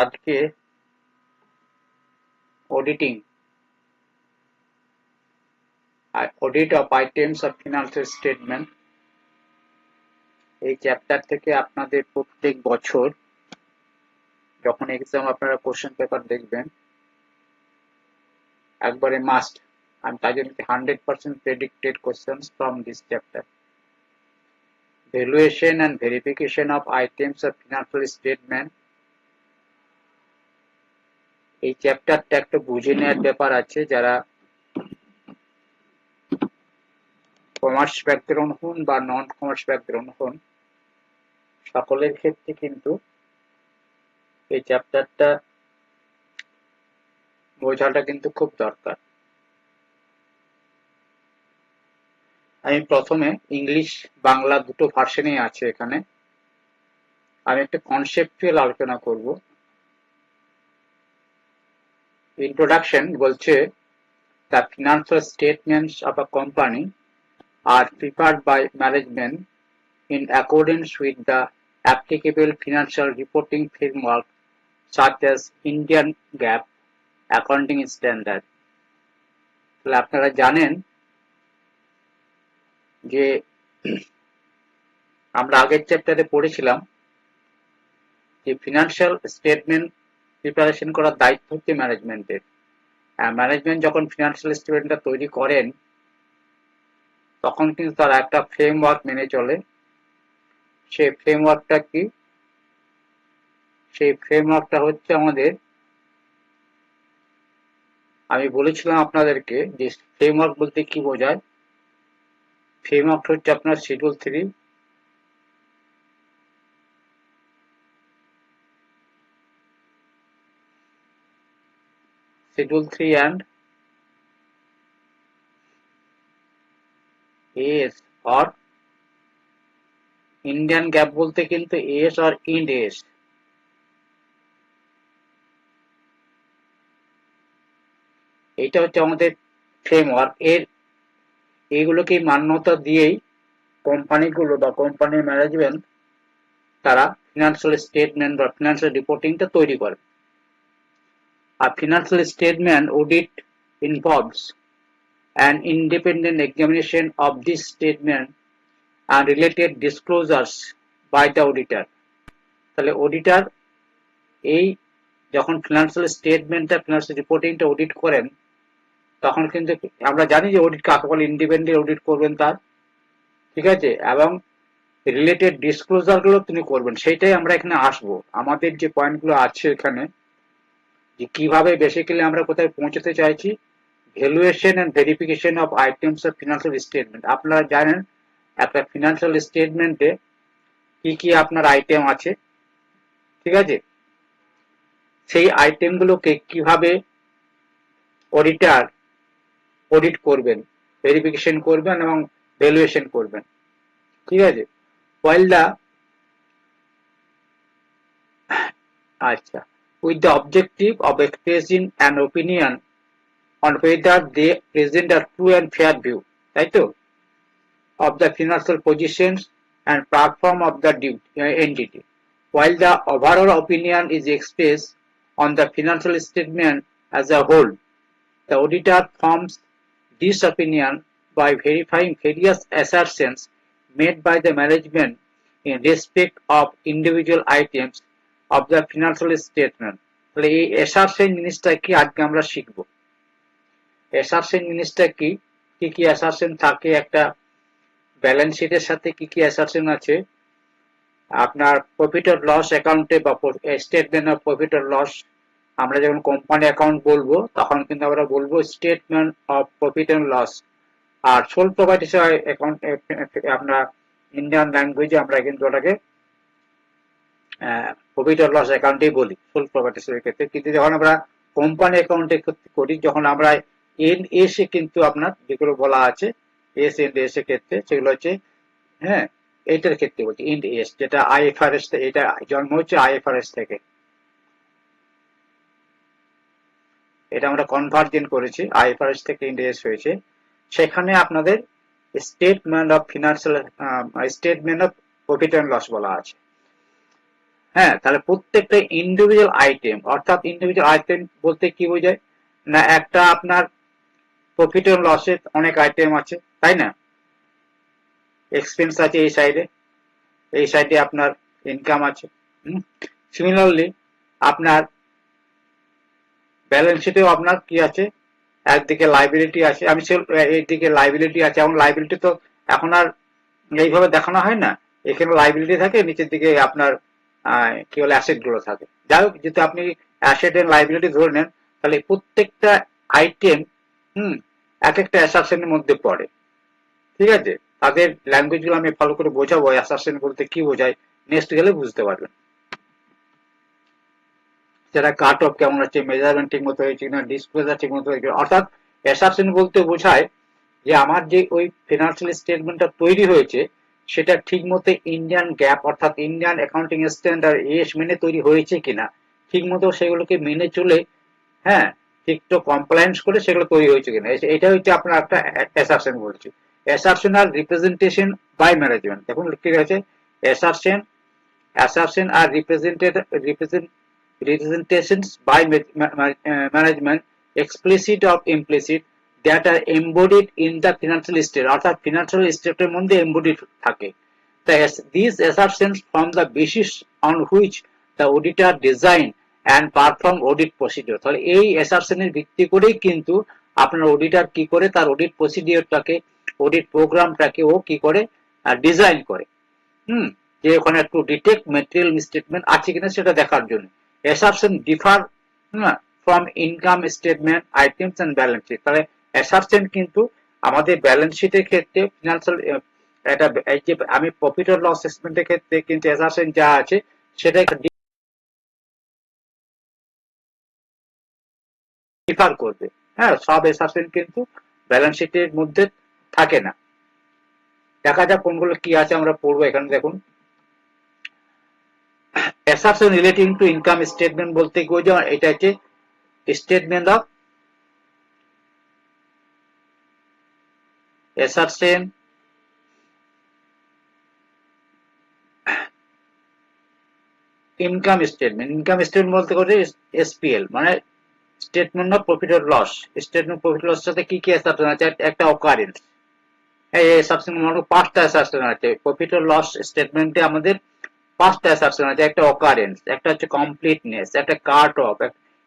আজকে audit of items of financial statement এই chapter থেকে আপনাদের প্রত্যেক বছর যখন এক্সাম আপনারা কোশ্চেন পেপার দেখবেন একবারে মাস্ট and তাই জন্য 100% predicted questions from this chapter. Valuation and verification of items of financial statement. এই চ্যাপ্টারটা একটু বুঝে নেওয়ার ব্যাপার আছে যারা কমার্স ব্যাকগ্রাউন্ড হন বা নন কমার্স ব্যাকগ্রাউন্ড হন সকলের ক্ষেত্রে কিন্তু এই চ্যাপ্টারটা বোঝাটা কিন্তু খুব দরকার। আমি প্রথমে ইংলিশ বাংলা দুটো ভার্সনেই আছে এখানে। আমি একটা কনসেপচুয়াল আলোচনা করব। ইন্ট্রোডাকশন বলছে the financial statements of a company are prepared by management in accordance with the applicable financial reporting framework such as Indian GAAP accounting standard. তাহলে আপনারা জানেন যে আমরা আগের চ্যাপ্টারে পড়েছিলাম যে ফিনান্সিয়াল স্টেটমেন্ট প্রিপারেশন করার দায়িত্ব হচ্ছে ম্যানেজমেন্টের। ম্যানেজমেন্ট যখন ফিনান্সিয়াল স্টেটমেন্টটা তৈরি করেন তখন কিন্তু তারা একটা ফ্রেমওয়ার্ক মেনে চলে। সেই ফ্রেমওয়ার্কটা কি? সেই ফ্রেমওয়ার্কটা হচ্ছে আমাদের, আমি বলেছিলাম আপনাদেরকে যে ফ্রেমওয়ার্ক বলতে কি বোঝায়। ফ্রেমওয়ার্ক হচ্ছে আপনার schedule 3, and AS or Indian gap বলতে কিন্তু AS or ইন্ড AS। এইটা হচ্ছে আমাদের ফ্রেমওয়ার্ক। এইগুলোকে মান্যতা দিয়েই কোম্পানিগুলো বা কোম্পানির ম্যানেজমেন্ট তারা ফিনান্সিয়াল স্টেটমেন্ট বা ফিনান্সিয়াল রিপোর্টিংটা তৈরি করে। আর financial statement audit involves an independent examination of this statement and related disclosures by the auditor. তাহলে অডিটর এই যখন ফিনান্সিয়াল স্টেটমেন্টটা ফিনান্সিয়াল রিপোর্টিংটা অডিট করেন তখন কিন্তু আমরা জানি যে অডিট কাকে বলে, ইন্ডিপেন্ডেন্ট অডিট করবেন তার, ঠিক আছে, এবং রিলেটেড ডিসক্লোজার গুলো তিনি করবেন। সেইটাই আমরা এখানে আসবো। আমাদের যে পয়েন্টগুলো আছে এখানে যে কিভাবে বেসিক্যালি আমরা কোথায় পৌঁছতে চাইছি, valuation and verification of items of financial statement. আপনারা জানেন একটা ফিনান্সিয়াল স্টেটমেন্টে কি কি আপনার আইটেম আছে, ঠিক আছে, সেই আইটেমগুলোকে কিভাবে অডিটর অডিট করবেন, ভেরিফিকেশন করবেন এবং ভ্যালুয়েশন করবেন, ঠিক আছে। while the আচ্ছা with the objective of expressing an opinion on whether they present a true and fair view, তাই তো, of the financial positions and platform of the entity. While the overall opinion is expressed on the financial statement as a whole, the auditor forms this opinion by verifying various assertions made by the management in respect of individual items of the financial statement. তাহলে এই assertion জিনিসটা কি আজকে আমরা শিখব। assertion জিনিসটা কি, কি কি assertion থাকে একটা ব্যালেন্স শিটের সাথে, কি কি assertion আছে আপনার প্রফিট অর লস অ্যাকাউন্টে বা statement of profit or loss. আমরা যখন কোম্পানি অ্যাকাউন্ট বলবো তখন কিন্তু আমরা বলবো statement of profit and loss. আর সোল প্রপার্টিস অ্যাকাউন্ট আমরা ইন্ডিয়ান ল্যাঙ্গুয়েজে আমরা কিন্তু ওটাকে প্রফিট অর লস অ্যাকাউন্টেই বলি সোল প্রপার্টিস এর ক্ষেত্রে। কিন্তু যখন আমরা কোম্পানি অ্যাকাউন্টে করি, যখন আমরা এস এ কিন্তু আপনার যেগুলো বলা আছে এস এন্ড এস এর ক্ষেত্রে সেগুলো হচ্ছে, হ্যাঁ, এইটার ক্ষেত্রে বলছি ইন্ড এস, যেটা আইএফআরএস, এটা জন্ম হচ্ছে আইএফআরএস থেকে, এটা আমরা কনভার্জেন্ট করেছি আইএফআরএস থেকে ইন্ড এস হয়েছে। সেখানে আপনাদের statement of financial statement of profit and loss বলা আছে। হ্যাঁ, তাহলে প্রত্যেকটা ইন্ডিভিজুয়াল আইটেম, অর্থাৎ ইন্ডিভিজুয়াল আইটেম বলতে কি বোঝায় না, একটা আপনার প্রফিট এন্ড লসের অনেক আইটেম আছে, তাই না? এক্সপেন্স আছে এই সাইডে, এই সাইডে আপনার ইনকাম আছে। সিমিলারলি আপনার ব্যালেন্স শিটেও আপনার কি আছে, একদিকে লাইবিলিটি আছে, এইদিকে লাইবিলিটি আছে। এবং লাইবিলিটি তো এখন আর এইভাবে দেখানো হয় না, এখানে লাইবিলিটি থাকে, নিচের দিকে আপনার কি বলে অ্যাসেট গুলো থাকে। যাই হোক, যদি আপনি অ্যাসেট এন্ড লাইবিলিটি ধরে নেন, তাহলে প্রত্যেকটা আইটেম এক একটা অ্যাসারশনের মধ্যে পড়ে। ঠিক আছে, তাদের ল্যাঙ্গুয়েজ গুলো আমি ফলো করে বোঝাবো অ্যাসারশন বলতে কি বোঝায়, নেক্সট গেলে বুঝতে পারবেন। যারা কাট অফ কেমন আছে, মেজারমেন্ট ঠিক মতো হয়েছে কিনা, ডিসক্লোজার ঠিক মতো হয়েছে। অর্থাৎ অ্যাসারশন বলতে বোঝায় যে আমার যে ওই ফিনান্সিয়াল স্টেটমেন্টটা তৈরি হয়েছে সেটা ঠিক মতো ইন্ডিয়ান গ্যাপ অর্থাৎ ইন্ডিয়ান অ্যাকাউন্টিং স্ট্যান্ডার্ড এস মেনে তৈরি হয়েছে কিনা, ঠিক মতো সেগুলোকে মেনে চলে, হ্যাঁ, ঠিকঠাক কমপ্লায়েন্স করে সেগুলো তৈরি হয়েছে কিনা, এটা হচ্ছে আপনার একটা অ্যাসারশন বলছি। অ্যাসারশন আর রিপ্রেজেন্টেশন বাই ম্যানেজমেন্ট, দেখুন ঠিক আছে, assertion assertion are representations by management, explicit or implicit, that are embodied in the financial state, অর্থাৎ financial state এর মধ্যে embodied থাকে। These assertions form the basis on which the auditor design and perform audit procedure। তাহলে এই assertion এর ভিত্তি করেই কিন্তু আপনার অডিটর কি করে তার অডিট প্রসিডিওরটাকে, অডিট প্রোগ্রামটাকে ও কি করে ডিজাইন করে। যে ওখানে একটু ডিটেক্ট ম্যাটেরিয়াল মিসস্টেটমেন্ট আছে কিনা সেটা দেখার জন্য। Assertion differ from income statement items and balance sheet. তাহলে অ্যাসারশন কিন্তু আমাদের ব্যালেন্স শিটের ক্ষেত্রে ফিনান্সিয়াল এটা এই যে আমি প্রফিট অর লস স্টেটমেন্টের ক্ষেত্রে কিন্তু অ্যাসারশন যা আছে সেটা ডিফার করবে। হ্যাঁ, সব অ্যাসারশন কিন্তু ব্যালেন্স শিটের মধ্যে থাকে না। দেখা যাক কোনগুলো কি আছে, আমরা পড়বো এখানে। দেখুন, assertion relating to income statement বলতে কি বোঝায়, এটা হচ্ছে statement of assertion income statement. Income statement বলতে করে এসপিএল মানে statement of profit or loss. Statement profit loss সাথে কি কি অ্যাসারশন আছে, একটা অকারেন্স, এই অ্যাসারশন মানে পাঁচটা অ্যাসারশন আছে প্রফিট অর লস স্টেটমেন্টে, আমাদের পাঁচটা অ্যাসারশন আছে। একটা অকারেন্স, একটা হচ্ছে কমপ্লিটনেস, একটা কাট অফ।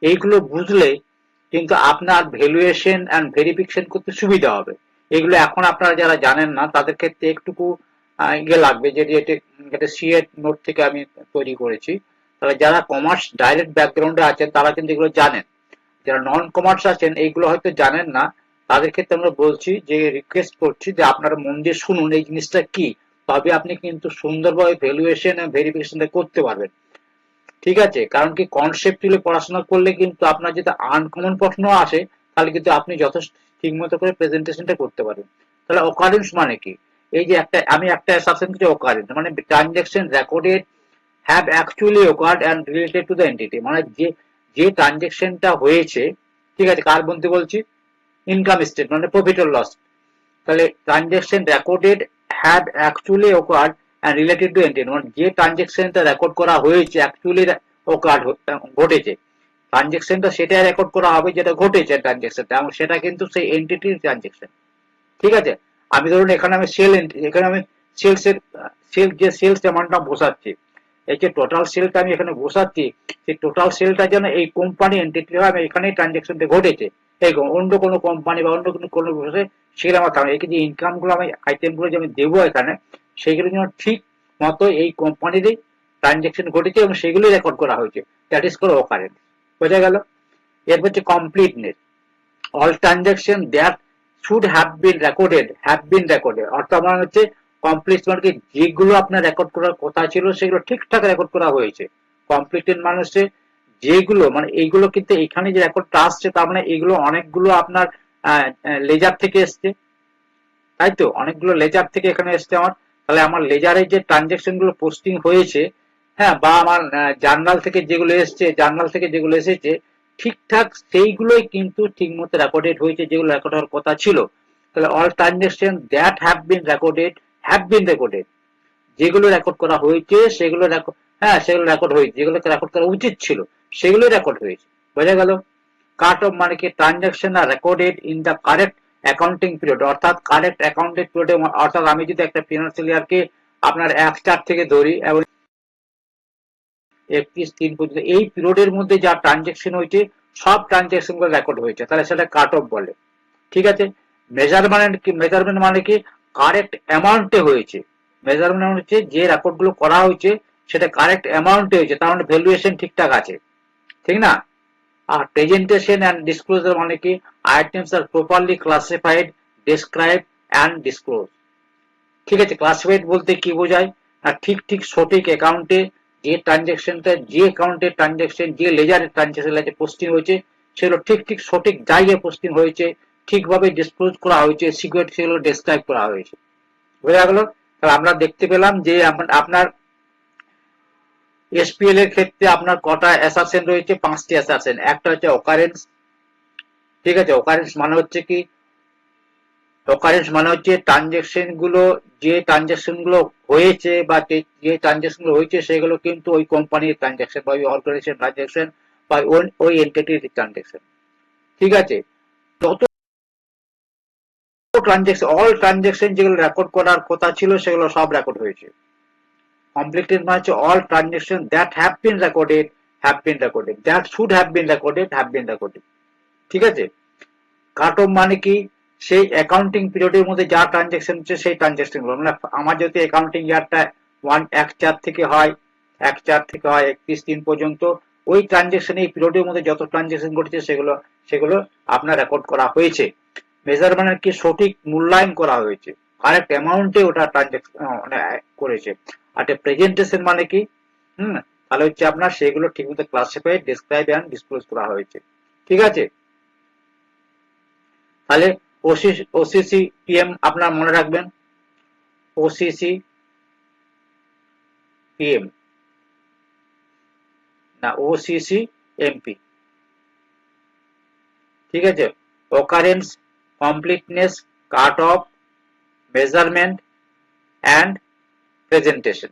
এইগুলো বুঝলে কিন্তু আপনার ভ্যালুয়েশন এন্ড ভেরিফিকেশন করতে সুবিধা হবে। এগুলো এখন আপনারা যারা জানেন না তাদের ক্ষেত্রে একটুকু ইয়ে লাগবে, যে এটা সিএ নোট থেকে আমি তৈরি করেছি। তাহলে যারা কমার্স ডাইরেক্ট ব্যাকগ্রাউন্ডে আছেন তারা কিন্তু এগুলো জানেন, যারা নন কমার্স আছেন এইগুলো হয়তো জানেন না, তাদের ক্ষেত্রে আমরা বলছি যে রিকোয়েস্ট করছি যে আপনারা মন দিয়ে শুনুন এই জিনিসটা কি, তবে আপনি কিন্তু সুন্দরভাবে ভ্যালুয়েশন এন্ড ভেরিফিকেশনটা করতে পারবেন। ঠিক আছে, কারণ কি কনসেপ্টুয়ালি পড়াশোনা করলে কিন্তু আপনার যদি আনকমন প্রশ্ন আসে তাহলে কিন্তু আপনি যথেষ্ট ঠিক মতো করে প্রেজেন্টেশনটা করতে পারবেন। তাহলে অকারেন্স মানে কি, এই যে আমি একটা অ্যাসাম্পশন করছি অকারেন্স মানে transaction recorded have actually occurred and related to the entity, মানে যে যে ট্রানজাকশনটা হয়েছে, ঠিক আছে, কার বলতে বলছি, ইনকাম স্টেটমেন্ট মানে প্রফিট অর লস। তাহলে transaction recorded have actually occurred and related to entity, মানে যে ট্রানজাকশনটা রেকর্ড করা হয়েছে অ্যাকচুয়ালি অকার্ড ঘটেছে, ট্রানজাকশনটা সেটা রেকর্ড করা হবে যেটা ঘটেছে ট্রানজাকশনটা, এবং সেটা কিন্তু সেই এন্টিটির ট্রানজাকশন। ঠিক আছে, আমি ধরুন এখানে আমি এখানে আমি সেলসের যে সেলস অ্যামাউন্টটা বসাচ্ছি, এই যে টোটাল সেলটা আমি এখানে বসাচ্ছি, সেই টোটাল সেলটা যেন এই কোম্পানি এন্টিটি হয়, আমি এখানেই ট্রানজাকশনটা ঘটেছে, এই অন্য কোনো কোম্পানি বা অন্য কোনো বসে সেগুলো আমার কারণ এই যে ইনকাম গুলো আমি আইটেম গুলো যে আমি দেবো এখানে, সেইগুলো যেন ঠিক মতো এই কোম্পানিরই ট্রানজাকশন ঘটেছে এবং সেগুলোই রেকর্ড করা হয়েছে, দ্যাট ইজ কল অকারেন্স। বোঝা গেল? এরপর হচ্ছে completeness, all transaction that should have been recorded, অর্থাৎ মানে হচ্ছে কমপ্লিট মানে কি যেগুলো আপনার রেকর্ড করার কথা ছিল সেগুলো ঠিকঠাক রেকর্ড করা হয়েছে। কমপ্লিটেড মানে হচ্ছে যেগুলো মানে এইগুলো কিন্তু এখানে যে রেকর্ডটা আসছে তার মানে এগুলো অনেকগুলো আপনার লেজার থেকে এসছে, তাই তো, অনেকগুলো লেজার থেকে এখানে এসছে আমার। তাহলে আমার লেজারে যে ট্রানজাকশন গুলো পোস্টিং হয়েছে, হ্যাঁ, বা আমার জার্নাল থেকে যেগুলো এসেছে ঠিকঠাক সেইগুলোই কিন্তু ঠিক মতো রেকর্ডেড হয়েছে যেগুলো রেকর্ড হওয়ার কথা ছিল। তাহলে all transaction that have been recorded, যেগুলো রেকর্ড করা হয়েছে সেগুলো হ্যাঁ, সেগুলো রেকর্ড হয়েছে, যেগুলোকে রেকর্ড করা উচিত ছিল সেগুলোই রেকর্ড হয়েছে। বোঝা গেল? কাট অফ মানে কি, transaction are recorded in the correct accounting period, অর্থাৎ কারেক্ট অ্যাকাউন্টিং পিরিয়ডে, অর্থাৎ আমি যদি একটা ফিনান্সিয়াল ইয়ারকে আপনার 1 থেকে ধরি এবং 31/3 পর্যন্ত এই পিরিয়ডের মধ্যে যা ট্রানজাকশন হয়েছে সব ট্রানজাকশন গুলো রেকর্ড হয়েছে, তাহলে সেটা কাট অফ বলে। ঠিক আছে? মেজারমেন্ট মানে কি, কারেক্ট অ্যামাউন্টে হয়েছে। মেজারমেন্ট হচ্ছে যে রেকর্ড গুলো করা হয়েছে সেটা কারেক্ট অ্যামাউন্টে হয়েছে, তার মানে ভ্যালুয়েশন ঠিকঠাক আছে, ঠিক না? আর প্রেজেন্টেশন অ্যান্ড ডিসক্লোজার মানে কি, items are properly classified, describe and disclose. ঠিক আছে? ক্লাসিফাইড বলতে কি বোঝায়? আর ঠিক ঠিক সঠিক অ্যাকাউন্টে যে ট্রানজেকশনটা, যে অ্যাকাউন্টের ট্রানজেকশন, যে লেজারের ট্রানজেকশন পোস্টিং হয়েছে সেগুলো ঠিক ঠিক সঠিক জায়গায় পোস্টিং হয়েছে, ঠিকভাবে ডিসক্লোজ করা হয়েছে, সিকিউরিটি সেগুলো ডেসক্রাইব করা হয়েছে। বোঝা গেল? তাহলে আমরা দেখতে পেলাম যে আপনার এসপিএল এর ক্ষেত্রে আপনার কটা অ্যাসারশন রয়েছে? 5টি অ্যাসারশন। একটা হচ্ছে অকারেন্স। ঠিক আছে? অকারেন্স মানে হচ্ছে কি, অকারেন্স মানে হচ্ছে ট্রানজেকশন গুলো, যে ট্রানজেকশন গুলো হয়েছে বা যে ট্রানজেকশন গুলো হয়েছে সেগুলো কিন্তু ওই কোম্পানির ট্রানজেকশন বা ওই অর্গানাইজেশন ট্রানজেকশন বা ওই এন্টিটির ট্রানজেকশন। ঠিক আছে? যত ট্রানজেকশন, অল ট্রানজেকশন যেগুলো রেকর্ড করার কথা ছিল সেগুলো সব রেকর্ড হয়েছে। কমপ্লিটেড মানে হচ্ছে all transaction that have been recorded, that should have been recorded. ঠিক আছে? কাট অফ মানে কি, সেই অ্যাকাউন্টিং পিরিয়ডের মধ্যে যা ট্রানজেকশন হচ্ছে সেই ট্রানজেকশন গুলো, মানে আমার যদি অ্যাকাউন্টিং ইয়ারটা 1/4 থেকে হয়, 31/3 পর্যন্ত, ওই ট্রানজেকশন এই পিরিয়ডের মধ্যে যত ট্রানজেকশন ঘটেছে সেগুলো আপনার রেকর্ড করা হয়েছে। মেজারমেন্ট কি, সঠিক মূল্যায়ন করা হয়েছে, কারেক্ট অ্যামাউন্টে ওটা ট্রানজেকশন করেছে। আর প্রেজেন্টেশন মানে কি, তাহলে হচ্ছে আপনার সেগুলো ঠিকমতো ক্লাসিফাইড, ডেসক্রাইব এন্ড ডিসক্লোজ করা হয়েছে। ঠিক আছে? তাহলে ওসিসি পিএম আপনার মনে রাখবেন, ওসিসি পিএম না, ওসিসি এমপি। ঠিক আছে? Occurrence, completeness, cut off, measurement and presentation.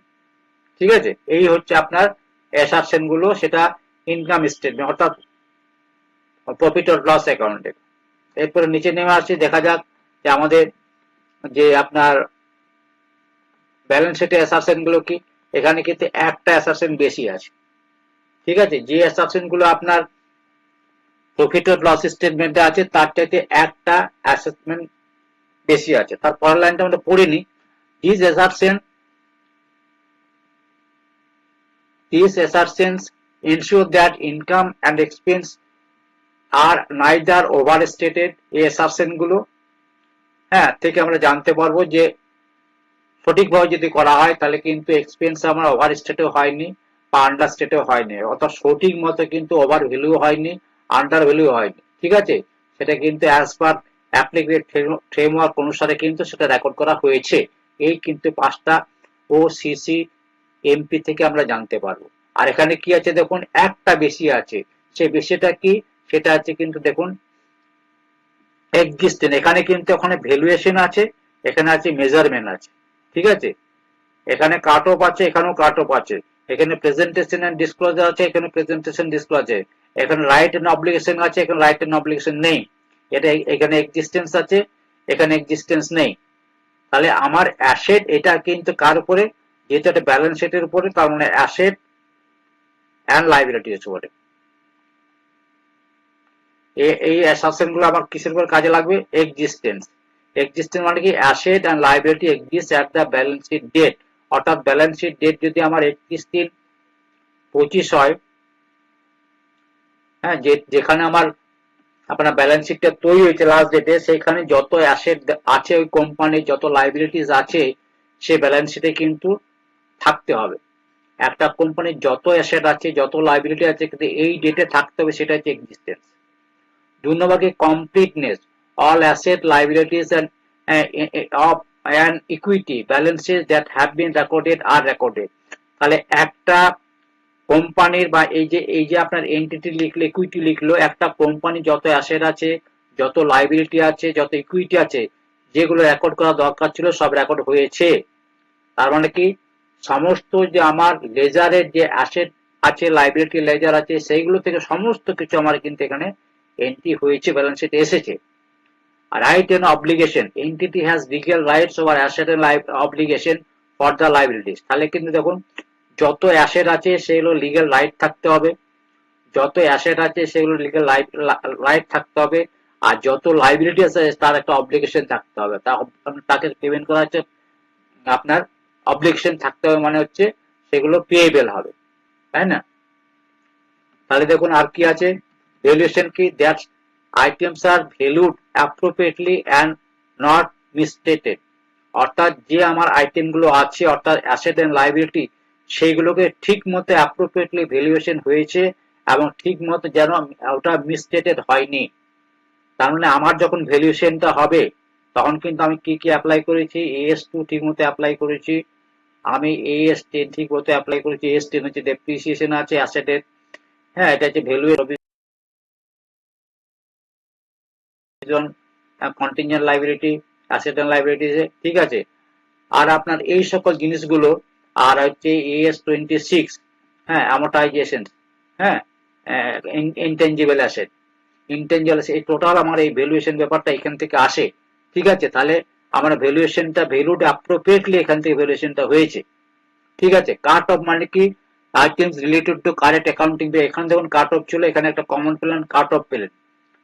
ঠিক আছে? এই হচ্ছে আপনার অ্যাসারশন গুলো, সেটা ইনকাম স্টেটমেন্ট অর্থাৎ প্রফিট অর লস অ্যাকাউন্টে। এরপরে নিচে নেমে আসছি, দেখা যাক যে আমাদের যে আপনার ব্যালেন্স শিটে অ্যাসারশন গুলো কি। এখানে কিন্তু একটা অ্যাসারশন বেশি আছে। ঠিক আছে? যে অ্যাসারশন গুলো আপনার প্রফিট অর লস স্টেটমেন্টে আছে তার চাইতে একটা অ্যাসেসমেন্ট বেশি আছে। তার পরের লাইনটা আমরা পড়ে নিই। These assertions these assertions ensure that income and expense are neither overstated। এই অ্যাসারশন গুলো থেকে আমরা জানতে পারবো যে সঠিকভাবে যদি করা হয় তাহলে কিন্তু এক্সপেন্স আমার ওভার স্টেটেও হয়নি বা আন্ডার স্টেটেও হয়নি, অর্থাৎ সঠিক মতো কিন্তু ওভার ভ্যালু হয়নি, আন্ডার ভ্যালু হয়নি। ঠিক আছে? সেটা কিন্তু অ্যাজ পার অ্যাপ্লিকেটেড ফ্রেমওয়ার্ক অনুসারে কিন্তু সেটা রেকর্ড করা হয়েছে। এই কিন্তু 5টা ও সিসি এমপি থেকে আমরা জানতে পারবো। আর এখানে কি আছে দেখুন, একটা বেশি আছে। সেই বেশিটা কি, সেটা আছে কিন্তু দেখুন এক্সিস্টেন্ট। এখানে কিন্তু ওখানে ভ্যালুয়েশন আছে, এখানে আছে মেজারমেন্ট আছে। ঠিক আছে? এখানে কাট অফ আছে, এখানেও কাট অফ আছে। এখানে প্রেজেন্টেশন এন্ড ডিসক্লোজার আছে, এখানে প্রেজেন্টেশন ডিসক্লোজ আছে। এখানে রাইট এন্ড অব্লিগেশন আছে, এখানে রাইট এন্ড অব্লিগেশন নেই। এটা এখানে এক্সিস্টেন্স আছে, এখানে এক্সিস্টেন্স নেই। তাহলে আমার অ্যাসেট এটা কিন্তু কার উপরে, যেহেতু একটা ব্যালেন্স শিটের উপরে, তার মানে অ্যাসেট এন্ড লাইবিলিটির উপরে। এই অ্যাসাম্পশন গুলো আমার কিসের উপর কাজে লাগবে? এক্সিস্টেন্স। এক্সিস্টেন্স মানে কি, asset and liability exist at the balance sheet date. অর্থাৎ ব্যালেন্স শিট ডেট যদি আমার 31/3/25 হয়, যেখানে আমার আপনার ব্যালেন্স শিটটা তৈরি হয়েছে লাস্ট ডেটে, সেখানে যত অ্যাসেট আছে ওই কোম্পানির, যত লাইবিলিটিস আছে সে ব্যালেন্স শিটে কিন্তু থাকতে হবে। একটা কোম্পানির যত অ্যাসেট আছে, যত লাইবিলিটি আছে, কিন্তু এই ডেটে থাকতে হবে, সেটা হচ্ছে এক্সিস্টেন্স। 2 নম্বর কি, completeness. All asset, liabilities of and equity balances that have been recorded are recorded. তাহলে একটা কোম্পানির বা এই যে আপনার এন্টিটি লিখলো, ইকুইটি লিখলো, একটা কোম্পানি যত অ্যাসেট আছে, যত লাইবিলিটি আছে, যত ইকুইটি আছে, যেগুলো রেকর্ড করা দরকার ছিল সব রেকর্ড হয়েছে। তার মানে কি, সমস্ত যে আমার লেজারের যে অ্যাসেট আছে, লাইবিলিটি লেজার আছে, সেইগুলো থেকে সমস্ত কিছু আমার কিন্তু এখানে এন্ট্রি হয়েছে, ব্যালেন্স শিটে এসেছে। Right and obligation, entity has legal rights over asset and obligation for the liabilities। তাহলে কিন্তু দেখুন, যত অ্যাসেট আছে সেগুলো লিগ্যাল রাইট থাকতে হবে, যত অ্যাসেট আছে সেগুলো লিগ্যাল রাইট থাকতে হবে, আর যত লাইবিলিটি আছে তার একটা অব্লিগেশন থাকতে হবে, তাকে পেমেন্ট করা হচ্ছে আপনার অব্লিগেশন থাকতে হবে, মানে হচ্ছে সেগুলো পেয়েবেল হবে, তাই না? তাহলে দেখুন আর কি আছে, ভ্যালুয়েশন কি, that items are valued appropriately and not misstated. অর্থাৎ যে আমার আইটেম গুলো আছে, অর্থাৎ অ্যাসেট এন্ড লাইবিলিটি, সেইগুলোকে ঠিক মতো অ্যাপ্রোপ্রিয়েটলি ভ্যালুয়েশন হয়েছে এবং ঠিক মতো যেন ওটা মিসস্টেটেড হয়নি। তার মানে আমার যখন ভ্যালুয়েশনটা হবে তখন কিন্তু আমি কি কি অ্যাপ্লাই করেছি, AS2 ঠিক মতো অ্যাপ্লাই করেছি, আমি AS10 ঠিক মতো অ্যাপ্লাই করেছি। AS10 হচ্ছে ডেপ্রিসিয়েশন আছে অ্যাসেটের, হ্যাঁ, এটা হচ্ছে value contingent liability, asset and liability, ঠিক আছে। আর আপনার এই সকল জিনিসগুলো, আর হচ্ছে AS26, হ্যাঁ, অ্যামোর্টাইজেশন, হ্যাঁ, ইনটেনজিবল অ্যাসেট, ইনটেনজিবল এই টোটাল আমার এই ভ্যালুয়েশন ব্যাপারটা এখান থেকে আসে, ঠিক আছে। তাহলে আমার ভ্যালুয়েশনটা ভ্যালুড অ্যাপ্রোপ্রিয়েটলি এখান থেকে ভ্যালুয়েশনটা হয়েছে, ঠিক আছে। কাট অফ মানে কি, items related to correct accounting, এখানে যখন কাট অফ ছিল এখানে একটা কমন পেলেন, কাট অফ পেলেন,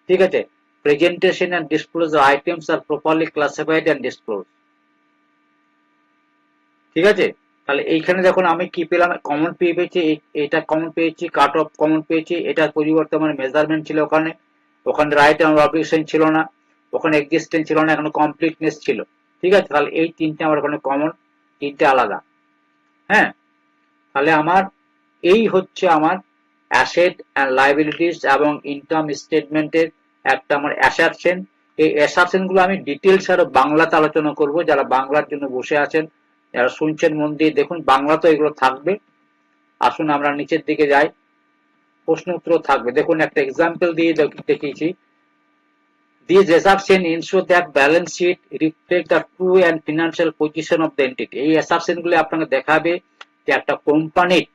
ঠিক আছে। Presentation and disclosure, items are properly classified and disclose, ঠিক আছে। তাহলে এইখানে যখন আমি কি পেলাম, কমন পেয়েছি, এটা কমন পেয়েছি, কাট অফ কমন পেয়েছি, এটার পরিবর্তে আমার মেজারমেন্ট ছিল ওখানে, ওখানে রাইট এন্ড অবলিগেশন ছিল না, ওখানে এক্সিস্টেন্স ছিল না, এখানে কমপ্লিটনেস ছিল, ঠিক আছে। তাহলে এই তিনটে আমার ওখানে কমন, তিনটে আলাদা, হ্যাঁ। তাহলে আমার এই হচ্ছে আমার অ্যাসেট অ্যান্ড লাইবিলিটিস এবং ইনকাম স্টেটমেন্টের একটা আমার অ্যাসারশন। এই অ্যাসারশন গুলো আমি ডিটেলস আরো বাংলাতে আলোচনা করব, যারা বাংলার জন্য বসে আছেন, যারা শুনছেন মন দিয়ে দেখুন, বাংলা তো এগুলো থাকবে। আসুন আমরা নিচের দিকে যাই, প্রশ্ন উত্তর থাকবে। দেখুন একটা এক্সাম্পল দিয়ে দেখিয়েছি। These assumptions ensure that balance sheet reflect the true and financial position of the entity। এই assumption গুলো আপনাকে দেখাবে যে একটা কোম্পানির,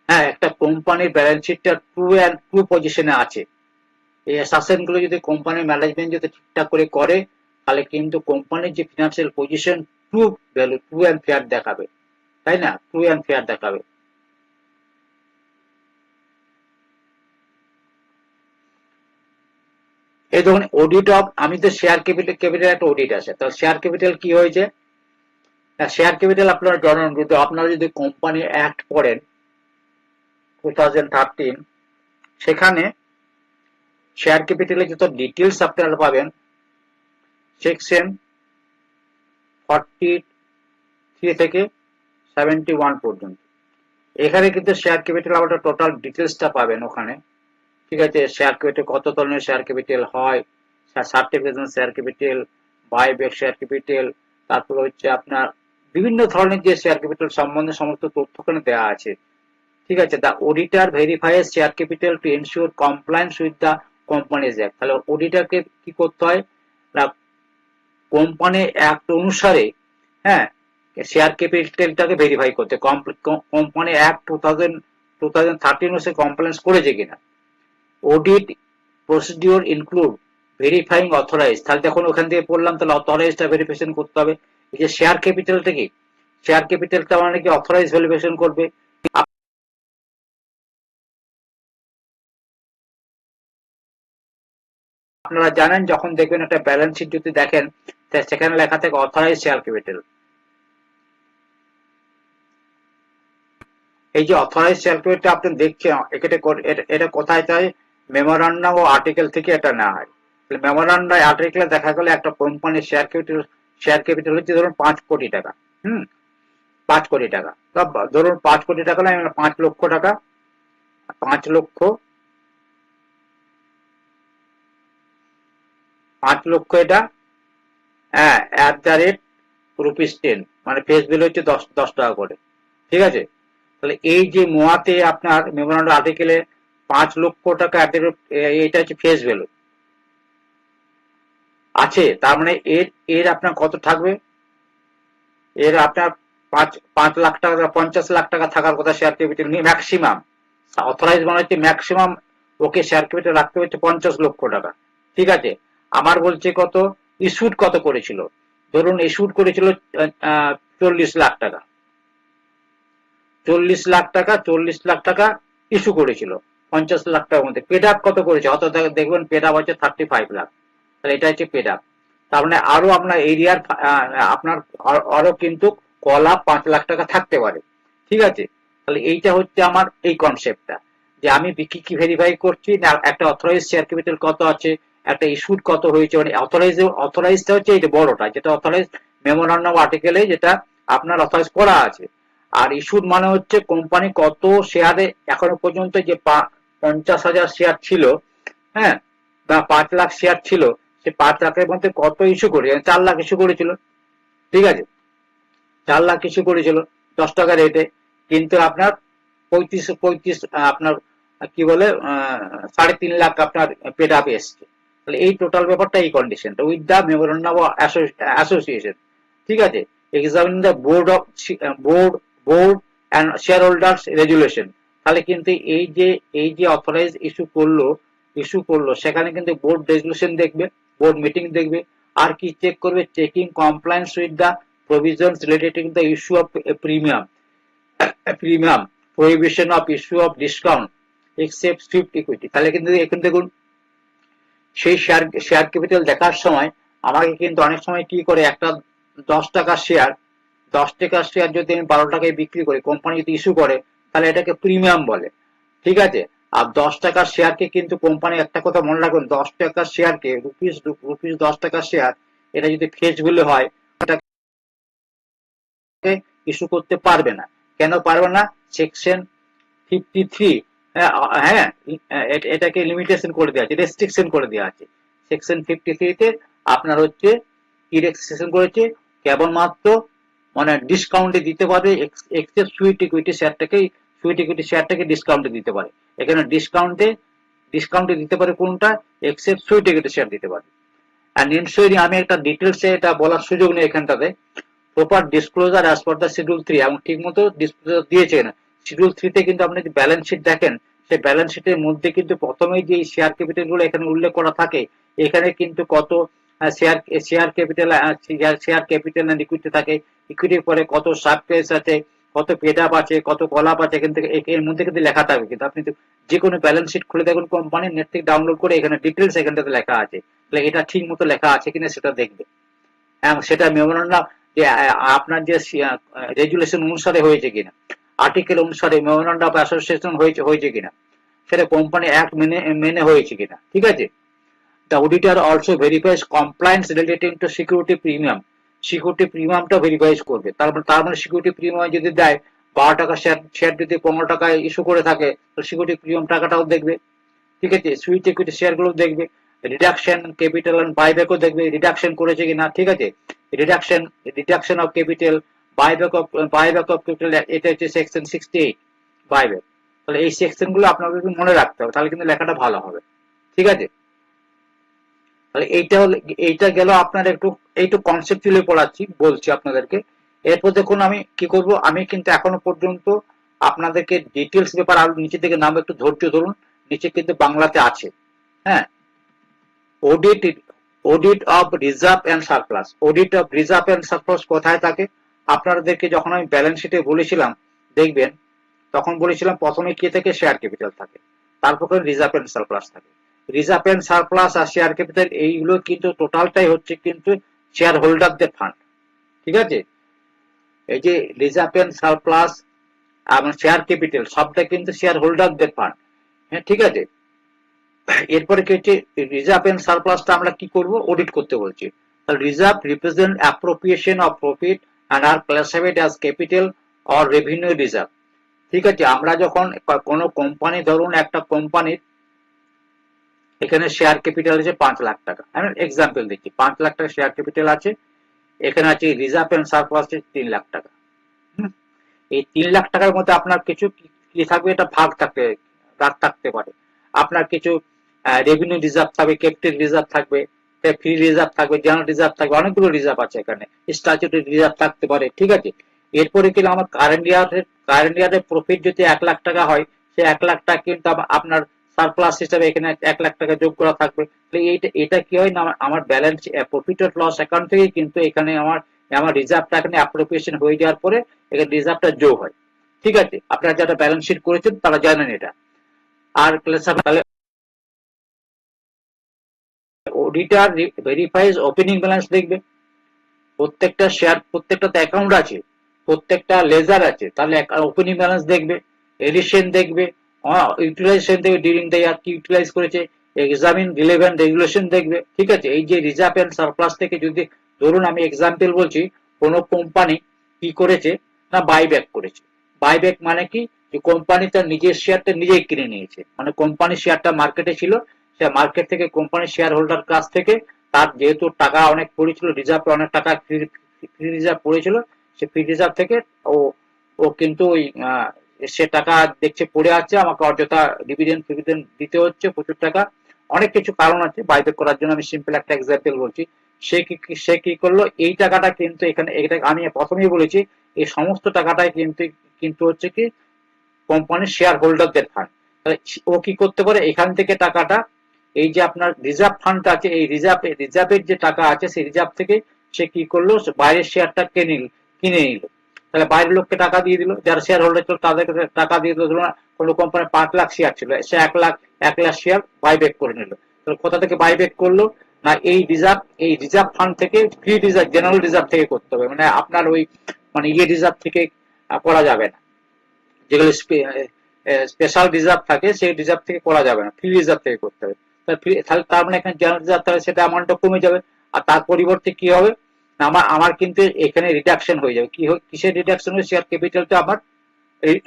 হ্যাঁ, একটা কোম্পানির ব্যালেন্স শিটটা ট্রু পজিশনে আছে। এই অ্যাসাসেন গুলো যদি কোম্পানির ম্যানেজমেন্ট যদি ঠিকঠাক করে করে, তাহলে কিন্তু কোম্পানির যে financial position true value, true and fair দেখাবে, তাই না, ট্রু অ্যান্ড ফেয়ার দেখাবে। এই দেখুন অডিট অফ, আমি তো শেয়ার ক্যাপিটাল একটা অডিট আছে, তো শেয়ার ক্যাপিটাল কি হয়েছে, শেয়ার ক্যাপিটাল আপনারা জানেন, যদি আপনারা যদি কোম্পানি অ্যাক্ট পড়েন 2013, সেখানে শেয়ার ক্যাপিটালে যত ডিটেলস আপনারা পাবেন সেকশন 43 থেকে 71 পর্যন্ত, এখানে কিন্তু শেয়ার ক্যাপিটাল আমাদের টোটাল ডিটেলসটা পাবেন ওখানে, ঠিক আছে। শেয়ার ক্যাপিটাল, কত ধরনের শেয়ার ক্যাপিটাল হয়, certification share capital, buyback share capital, তারপর হচ্ছে আপনার বিভিন্ন ধরনের যে শেয়ার ক্যাপিটাল সম্বন্ধে সমস্ত তথ্য ওখানে দেওয়া আছে, ঠিক আছে। The auditor verifies share capital to ensure compliance with the companies act. তাহলে অডিটরকে কি করতে হয় না, কোম্পানি অ্যাক্ট অনুসারে, হ্যাঁ, শেয়ার ক্যাপিটালটাকে ভেরিফাই করতে, কোম্পানি অ্যাক্ট 2013 সে কমপ্লায়েন্স করেছে কিনা। Audit procedure include verifying authorise, তাহলে দেখুন ওখান থেকে পড়লাম, তাহলে অথরাইজটা ভেরিফিকেশন করতে হবে। এই যে শেয়ার ক্যাপিটালটা কি, শেয়ার ক্যাপিটালটা মানে কি অথরাইজ ভেরিফিকেশন করবে। আপনারা জানেন যখন দেখবেন একটা ব্যালেন্স শিট যদি দেখেন, সেখানে লেখা থাকে অথরাইজ শেয়ার ক্যাপিটাল। এই যে অথরাইজ শেয়ার ক্যাপিটাল আপনি দেখছেন, এটা কোথায় চাই, মেমোরান্ডাম ও আর্টিকেল থেকে এটা নেওয়া হয়। মেমোরান্ডাম আর্টিকেলে দেখা গেল একটা কোম্পানির শেয়ার ক্যাপিটাল হচ্ছে ধরুন 5 কোটি টাকা, 5 কোটি টাকা, ধরুন 5 কোটি টাকা নয়, 5 লক্ষ টাকা, 5 লক্ষ, 5 লক্ষ এটা, হ্যাঁ, @rupees 10, মানে ফেস ভ্যালু হচ্ছে 10 টাকা করে, ঠিক আছে। তাহলে এই যে মোয়াতে আপনার মেমোরান্ডাম আর্টিকেলে 5 লক্ষ টাকা এটা হচ্ছে ফেস ভ্যালু আছে, তার মানে এর আপনার কত থাকবে, এর আপনার পাঁচ 5 লাখ টাকা 50 লাখ টাকা থাকার কথা শেয়ার ক্যাপিটাল নিয়ে ম্যাক্সিমাম, অথরাইজ মানে হচ্ছে ম্যাক্সিমাম ওকে শেয়ার ক্যাপিটাল রাখতে হচ্ছে 50 লক্ষ টাকা। ঠিক আছে, আমার বলছে কত ইস্যুড কত করেছিল, ধরুন ইস্যুড করেছিল 40 লাখ টাকা, 40 লাখ টাকা ইস্যু করেছিল 50 লাখ টাকার মধ্যে। পেড আপ কত করেছে, অত দেখবেন পেড আপ হচ্ছে 35 লাখ। তাহলে এটা হচ্ছে পেড আপ। তার মানে আরো আপনার এরিয়ার আপনার আরো কিন্তু কলা 5 লাখ টাকা থাকতে পারে। ঠিক আছে, তাহলে এইটা হচ্ছে আমার এই কনসেপ্টটা, যে আমি কি কি ভেরিফাই করছি না, একটা অথরাইজ শেয়ার ক্যাপিটাল কত আছে, একটা ইস্যুড কত হয়েছে, মানে অথরাইজটা হচ্ছে এইটা বড়টা, যেটা অথরাইজ মেমোরান্ডাম আর্টিকেলে যেটা আপনার অথরাইজ করা আছে। আর ইস্যুড মানে হচ্ছে কোম্পানি কত শেয়ারে এখনো পর্যন্ত যে 50,000 শেয়ার ছিল, হ্যাঁ, বা 5 লাখ শেয়ার ছিল, সে 5 লাখের মধ্যে কত ইস্যু করে, 4 লাখ ইস্যু করেছিল। ঠিক আছে, 4 লাখ ইস্যু করেছিল 10 টাকা রেটে, কিন্তু আপনার 35 আপনার কি বলে 3.5 লাখ আপনার পেড আপ এসছে। তাহলে এই টোটাল ব্যাপারটা এই কন্ডিশনটা with the memorandum of association. ঠিক আছে, examine the board board and share holders resolution. তাহলে কিন্তু এই যে অথরাইজ ইস্যু করলো সেখানে কিন্তু বোর্ড রেজুলেশন দেখবে, বোর্ড মিটিং দেখবে, আর কি চেক করবে, checking compliance with the provisions relating the issue of a premium, prohibition of issue of discount except swift equity। তাহলে কিন্তু এখন দেখুন সেই শেয়ার ক্যাপিটাল দেখার সময় আমাকে কিন্তু অনেক সময় কি করে, একটা 10 টাকার শেয়ার, 10 টাকার শেয়ার যদি আমি 12 টাকায় বিক্রি করি, কোম্পানি যদি ইস্যু করে, তাহলে এটাকে প্রিমিয়াম বলে। ঠিক আছে, আর 10 টাকার শেয়ারকে কিন্তু কোম্পানি একটা কথা মনে রাখবেন, 10 টাকার শেয়ারকে রুপিস 10 টাকার শেয়ার, এটা যদি ফেস ভ্যালু হয় ইস্যু করতে পারবে না। কেন পারবে না, সেকশন 53, হ্যাঁ, এটাকে লিমিটেশন করে দেওয়া আছে, রেস্ট্রিকশন করে দেওয়া আছে। সেকশন 53-তে আপনার হচ্ছে কি রেস্ট্রিকশন করেছে, কেবলমাত্র মানে ডিসকাউন্টে দিতে পারবে, এক্সেপ্ট সুইট ইকুইটি শেয়ারটাকে ডিসকাউন্টে দিতে পারে। এখানে ডিসকাউন্টে দিতে পারে কোনটা, এক্সেপ্ট সুইট ইকুইটি শেয়ার দিতে পারে। অ্যান্ড ইনসুয়ারিং, আমি একটা ডিটেলসে এটা বলার সুযোগ নেই এখানটাতে, proper disclosure as per the schedule 3, এবং ঠিক মতো ডিসক্লোজার দিয়েছে না। শিডিউল 3-তে কিন্তু আপনি যদি ব্যালেন্স শিট দেখেন, সেই ব্যালেন্স শিটের মধ্যে কিন্তু প্রথমেই যে শেয়ার ক্যাপিটাল গুলো এখানে উল্লেখ করা থাকে, এখানে কিন্তু কত share share capital and equity থাকে, ইকুইটির পরে কত সাব কেস আছে, কত পেড আপ আছে, কত কল আপ আছে, এখান থেকে এর মধ্যে কিন্তু লেখা থাকবে। কিন্তু আপনি যে কোনো ব্যালেন্স শিট খুলে দেখুন কোম্পানির, নেট থেকে ডাউনলোড করে এখানে ডিটেলস এখানটাতে লেখা আছে। তাহলে এটা ঠিক মতো লেখা আছে কিনা সেটা দেখবে, এবং সেটা মেমোরান্ডাম যে আপনার যে রেজুলেশন অনুসারে হয়েছে কিনা, আর্টিকেল অনুসারে মেমোরান্ডাম অফ অ্যাসোসিয়েশন হয়েছে কিনা, সেটা কোম্পানি অ্যাক্ট মেনে হয়েছে কিনা। ঠিক আছে, the auditor also verifies compliance relating to security premium. Security প্রিমিয়ামটা ভেরিফাইজ করবে, তার মানে সিকিউরিটি প্রিমিয়াম যদি দেয়, 12 টাকা শেয়ার যদি 15 টাকায় ইস্যু করে থাকে, তো সিকিউরিটি প্রিমিয়াম টাকাটাও দেখবে। ঠিক আছে, সুইট ইকুইটি শেয়ার গুলো দেখবে, রিডাকশন ক্যাপিটাল এন্ড বাইব্যাকও দেখবে, রিডাকশন করেছে কিনা। ঠিক আছে, reduction of capital, buyback of capital, এটা হচ্ছে সেকশন 68 বাইব্যাক। তাহলে এই সেকশন গুলো আপনাকে মনে রাখতে হবে, তাহলে কিন্তু লেখাটা ভালো হবে। ঠিক আছে, তাহলে এইটা গেল আপনার একটু কনসেপচুয়ালি বলছি আপনাদেরকে। এরপর দেখুন আমি কি করব, আমি কিন্তু এখনো পর্যন্ত আপনাদেরকে ডিটেলস ব্যাপার আরো নিচে থেকে নাম, একটু ধৈর্য ধরুন, নিচে কিন্তু বাংলাতে আছে। হ্যাঁ, audit audit of reserve and surplus. Audit of reserve and surplus কোথায় থাকে, আপনাদেরকে যখন আমি ব্যালেন্স শিটে বলেছিলাম, দেখবেন তখন বলেছিলাম প্রথমে কি থাকে, শেয়ার ক্যাপিটাল থাকে, তারপর রিজার্ভ এন্ড সারপ্লাস থাকে। রিজার্ভ এন্ড সারপ্লাস আর শেয়ার ক্যাপিটাল এইগুলো কিন্তু টোটালটাই হচ্ছে কিন্তু শেয়ার হোল্ডারদের ফান্ড। ঠিক আছে, এই যে রিজার্ভ এন্ড সারপ্লাস এবং শেয়ার ক্যাপিটাল সবটা কিন্তু শেয়ার হোল্ডারদের ফান্ড। হ্যাঁ, ঠিক আছে, এরপরে কি হচ্ছে, রিজার্ভ এন্ড সারপ্লাসটা আমরা কি করব, অডিট করতে বলছি। তাহলে reserve represent appropriation of profit and are classified as capital or revenue reserve. ঠিক আছে, আমরা যখন কোনো কোম্পানি, ধরুন একটা কোম্পানির এখানে শেয়ার ক্যাপিটাল আছে 5 লাখ টাকা, আমি এক্সাম্পল দিচ্ছি, 5 লাখ টাকা শেয়ার ক্যাপিটাল আছে, এখানে আছে রিজার্ভ এন্ড সারপ্লাস 3 লাখ টাকা। এই 3 লাখ টাকার মধ্যে আপনার কিছু কি থাকবে, এটা ভাগ থাকতে পারে। আপনার কিছু রেভিনিউ রিজার্ভ থাকবে, ক্যাপিটাল রিজার্ভ থাকবে, ফ্রি রিজার্ভ থাকবে, জেনারেল রিজার্ভ থাকবে, অনেকগুলো রিজার্ভ আছে এখানে, স্ট্যাচুটরি রিজার্ভ থাকতে পারে। ঠিক আছে, এরপরে কিন্তু আমার কারেন্ট ইয়ারের প্রফিট যদি 1 লাখ টাকা হয়, সে 1 লাখ টাকা কিন্তু আপনার সারপ্লাস হিসাবে এখানে 1 লাখ টাকা যোগ করা থাকবে। এটা কি হয় না, আমার balance profit of loss account থেকে কিন্তু এখানে আমার আমার রিজার্ভটা এখানে অ্যাপ্রোপ্রিয়েশন হয়ে যাওয়ার পরে এখানে রিজার্ভটা যোগ হয়। ঠিক আছে, আপনারা যারা ব্যালেন্স শিট করেছেন তারা জানেন এটা। আর তাহলে অডিটর ভেরিফাইজ ওপেনিং ব্যালেন্স দেখবে, প্রত্যেকটা শেয়ার, প্রত্যেকটা অ্যাকাউন্ট আছে, প্রত্যেকটা লেজার আছে, তাহলে ওপেনিং ব্যালেন্স দেখবে, এডিশন দেখবে, ইউটিলাইজেশন দেখবে, ডিউরিং দ্য ইয়ার কি ইউটিলাইজ করেছে, এক্সামিন রিলেভেন্ট রেগুলেশন দেখবে। ঠিক আছে, এই যে রিজার্ভ এন্ড সারপ্লাস থেকে যদি ধরুন আমি এক্সাম্পল বলছি, কোনো কোম্পানি কি করেছে না বাইব্যাক করেছে। বাইব্যাক মানে কি, যে কোম্পানি তার নিজের শেয়ারটা নিজেই কিনে নিয়েছে, মানে কোম্পানির শেয়ারটা মার্কেটে ছিল, সে মার্কেট থেকে কোম্পানির শেয়ার হোল্ডার কাছ থেকে তার যেহেতু টাকা অনেক পড়েছিল, রিজার্ভ অনেক টাকা ফ্রি রিজার্ভ পড়েছিল, সে ফ্রি রিজার্ভ থেকে ও ও কিন্তু ওই সে টাকা দেখছে পড়ে আছে, আমাকে অযথা ডিভিডেন্ড ফিভিডেন্ড দিতে হচ্ছে প্রচুর টাকা, অনেক কিছু কারণ আছে বাইব্যাক করার জন্য। আমি সিম্পল একটা এক্সাম্পল বলছি। সে কি করলো, এই টাকাটা কিন্তু এখানে, এটা আমি প্রথমেই বলেছি, এই সমস্ত টাকাটাই কিন্তু কিন্তু হচ্ছে কি কোম্পানির শেয়ার হোল্ডারদের ফান্ড। তাহলে ও কি করতে পারে, এখান থেকে টাকাটা, এই যে আপনার রিজার্ভ ফান্ড আছে, এই রিজার্ভের যে টাকা আছে, সেই রিজার্ভ থেকে সে কি করলো, বাইরের শেয়ারটা কিনে নিল। তাহলে বাইরের লোককে টাকা দিয়ে দিল, যারা শেয়ার হোল্ডার ছিল তাদেরকে টাকা দিয়ে দিল। ধরুন কোনো কোম্পানির 5 লাখ শেয়ার ছিল, সে 1 লাখ শেয়ার বাইব্যাক করে নিল। তাহলে কোথা থেকে বাইব্যাক করলো না, এই রিজার্ভ ফান্ড থেকে, ফ্রি রিজার্ভ, জেনারেল রিজার্ভ থেকে করতে হবে, মানে আপনার ওই মানে রিজার্ভ থেকে করা যাবে না, যেগুলো স্পেশাল রিজার্ভ থাকে সেই রিজার্ভ থেকে করা যাবে না, ফ্রি রিজার্ভ থেকে করতে হবে। তাহলে তার মানে এখানে জেনারেল রিজার্ভ, তাহলে সেটা অ্যামাউন্টটা কমে যাবে। আর তার পরিবর্তে কি হবে, আমার আমার কিন্তু এখানে রিডাকশন হয়ে যাবে। কিসের রিডাকশন হবে, শেয়ার ক্যাপিটালটা আমার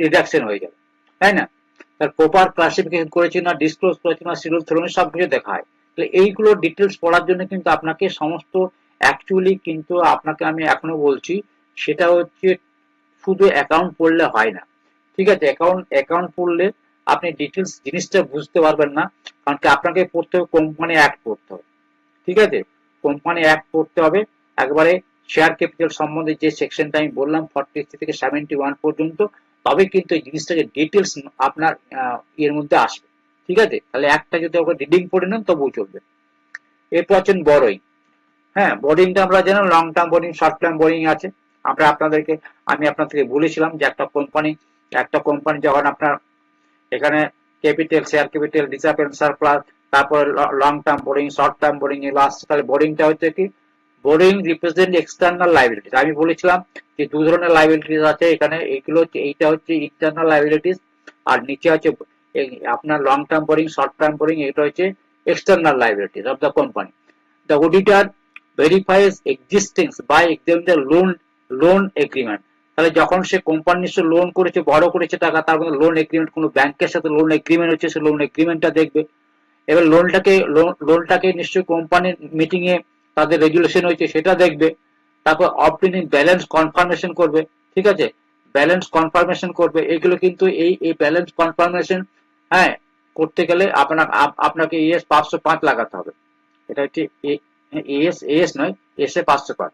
রিডাকশন হয়ে যাবে, তাই না? তার প্রপার ক্লাসিফিকেশন করেছি না, ডিসক্লোজ করেছি না, শিডিউল থ্রোনে সবকিছু দেখা হয়। তাহলে এইগুলো ডিটেলস পড়ার জন্য কিন্তু আপনাকে সমস্ত, অ্যাকচুয়ালি কিন্তু আপনাকে আমি এখনো বলছি, সেটা হচ্ছে শুধু অ্যাকাউন্ট পড়লে হয় না। ঠিক আছে, অ্যাকাউন্ট পড়লে আপনি ডিটেলস জিনিসটা বুঝতে পারবেন না, কারণ কি আপনাকে পড়তে হবে কোম্পানি অ্যাক্ট পড়তে হবে। ঠিক আছে, কোম্পানি অ্যাক্ট পড়তে হবে একবারে, শেয়ার ক্যাপিটাল সম্বন্ধে যে সেকশনটা আমি বললাম 43 থেকে 71 পর্যন্ত, তবে কিন্তু এই জিনিসটাকে ডিটেলস আপনার এর মধ্যে আসবে। ঠিক আছে, তাহলে একটা যদি আপনার রিডিং পড়ে নেন তবুও চলবে। এরপর আছেন বড়োইং। হ্যাঁ, বোর্ডিংটা আমরা জানি, long term borrowing, short term boarding আছে। আমি আপনাদেরকে বলেছিলাম যে একটা কোম্পানি যখন আপনার এখানে capital, share capital, reserve and surplus, তারপরে long term borrowing, short term borrowing এ লাস্ট, তাহলে বোর্ডিংটা হচ্ছে কি, বোর্ডিং রিপ্রেজেন্ট এক্সটার্নাল লাইবিলিটিস। আমি বলেছিলাম যে দু ধরনের লাইবিলিটিস আছে এখানে, এইগুলো হচ্ছে, এইটা হচ্ছে ইন্টারনাল লাইবিলিটিস, আর নিচে আছে আপনার long term borrowing, short term boarding, এটা হচ্ছে external liabilities of the company. The auditor verifies existence by examining the loan agreement. তাহলে যখন সে কোম্পানি নিশ্চয় লোন করেছে, বড় করেছে টাকা, তার মধ্যে লোন এগ্রিমেন্ট, কোনো ব্যাংকের সাথে লোন এগ্রিমেন্ট হচ্ছে, সে লোন এগ্রিমেন্টটা দেখবে। এবার লোনটাকে নিশ্চয়ই কোম্পানির মিটিং এ তাদের রেগুলেশন হয়েছে সেটা দেখবে। তারপর অবটেনিং ব্যালেন্স কনফার্মেশন করবে। ঠিক আছে, ব্যালেন্স কনফার্মেশন করবে। এগুলো কিন্তু এই ব্যালেন্স কনফার্মেশন, হ্যাঁ, করতে গেলে আপনাকে ES 505 লাগাতে হবে। এটা হচ্ছে এস নয়, এস এ 505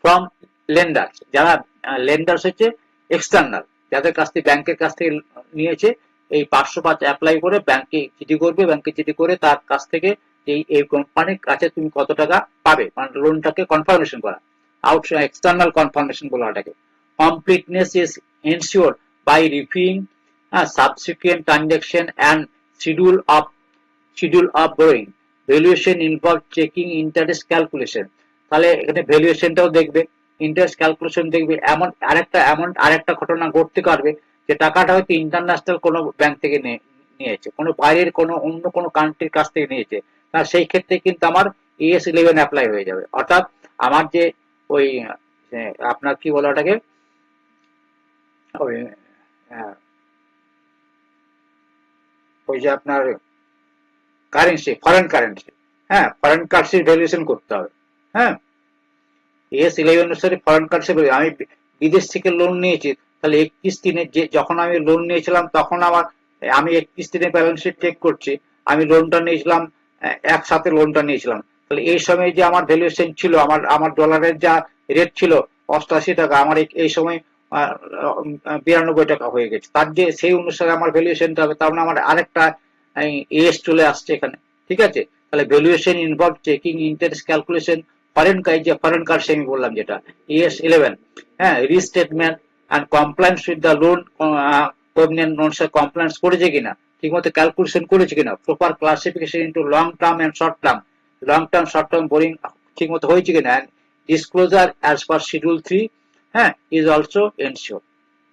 ফ্রম লেন্ডার্স। যারা লেন্ডার্স হচ্ছে এক্সটার্নাল, যাদের কাছ থেকে, ব্যাংকের কাছ থেকে নিয়েছে, এই 505 অ্যাপ্লাই করে ব্যাংকে চিঠি করবে, ব্যাংকে চিঠি করে তার কাছ থেকে এই কোম্পানির কাছে তুমি কত টাকা পাবে, মানে লোনটাকে কনফার্মেশন করা, এক্সটার্নাল কনফার্মেশন বলা এটাকে। Completeness is ensure by reviewing subsequent transaction and schedule of borrowing. Valuation involve checking interest calculation. তাহলে এখানে ভ্যালুয়েশনটাও দেখবে, ইন্টারেস্ট ক্যালকুলেশন দেখবে। এমন আরেকটা ঘটনা ঘটতে পারবে যে টাকাটা হয়তো ইন্টারন্যাশনাল কোনো ব্যাংক থেকে নিয়েছে, কোনো বাইরের কোনো অন্য কোনো কান্ট্রির কাছ থেকে নিয়েছে, তার সেই ক্ষেত্রে কিন্তু আমার ES11 অ্যাপ্লাই হয়ে যাবে। অর্থাৎ আমার যে ওই আপনার কি বলে ওটাকে, ওই ওই যে আপনার কারেন্সি, ফরেন কারেন্সি, হ্যাঁ, ফরেন কারেন্সির ভ্যালুয়েশন করতে হবে। হ্যাঁ, ES11 অনুসারে ফরেন কারেন্সি, আমি বিদেশ থেকে লোন নিয়েছি, তাহলে 31 দিনে, যে যখন আমি লোন নিয়েছিলাম তখন আমি 31 দিনে ব্যালেন্স শিট চেক করছি, আমি লোনটা নিয়েছিলাম, একসাথে লোনটা নিয়েছিলাম, তাহলে এই সময় যে আমার ভ্যালুয়েশন ছিল, আমার ডলারের যা রেট ছিল, 88 টাকা, আমার এই সময় 92 টাকা হয়ে গেছে, তার যে সেই অনুসারে আমার ভ্যালুয়েশনটা হবে, তার মানে আমার আরেকটা এস চলে আসছে এখানে। ঠিক আছে, তাহলে valuation involve checking interest calculation, foreign currency আমি বললাম যেটা ES11, হ্যাঁ, restatement and compliance with the loan covenant notes compliance করেছে কিনা, ঠিকমতো ক্যালকুলেশন করেছে কিনা, proper classification into long term and short term borrowing ঠিকমতো হয়েছে কিনা, ডিসক্লোজার অ্যাজ পার শিডিউল 3, হ্যাঁ, ইজ অলসো এনশিওর।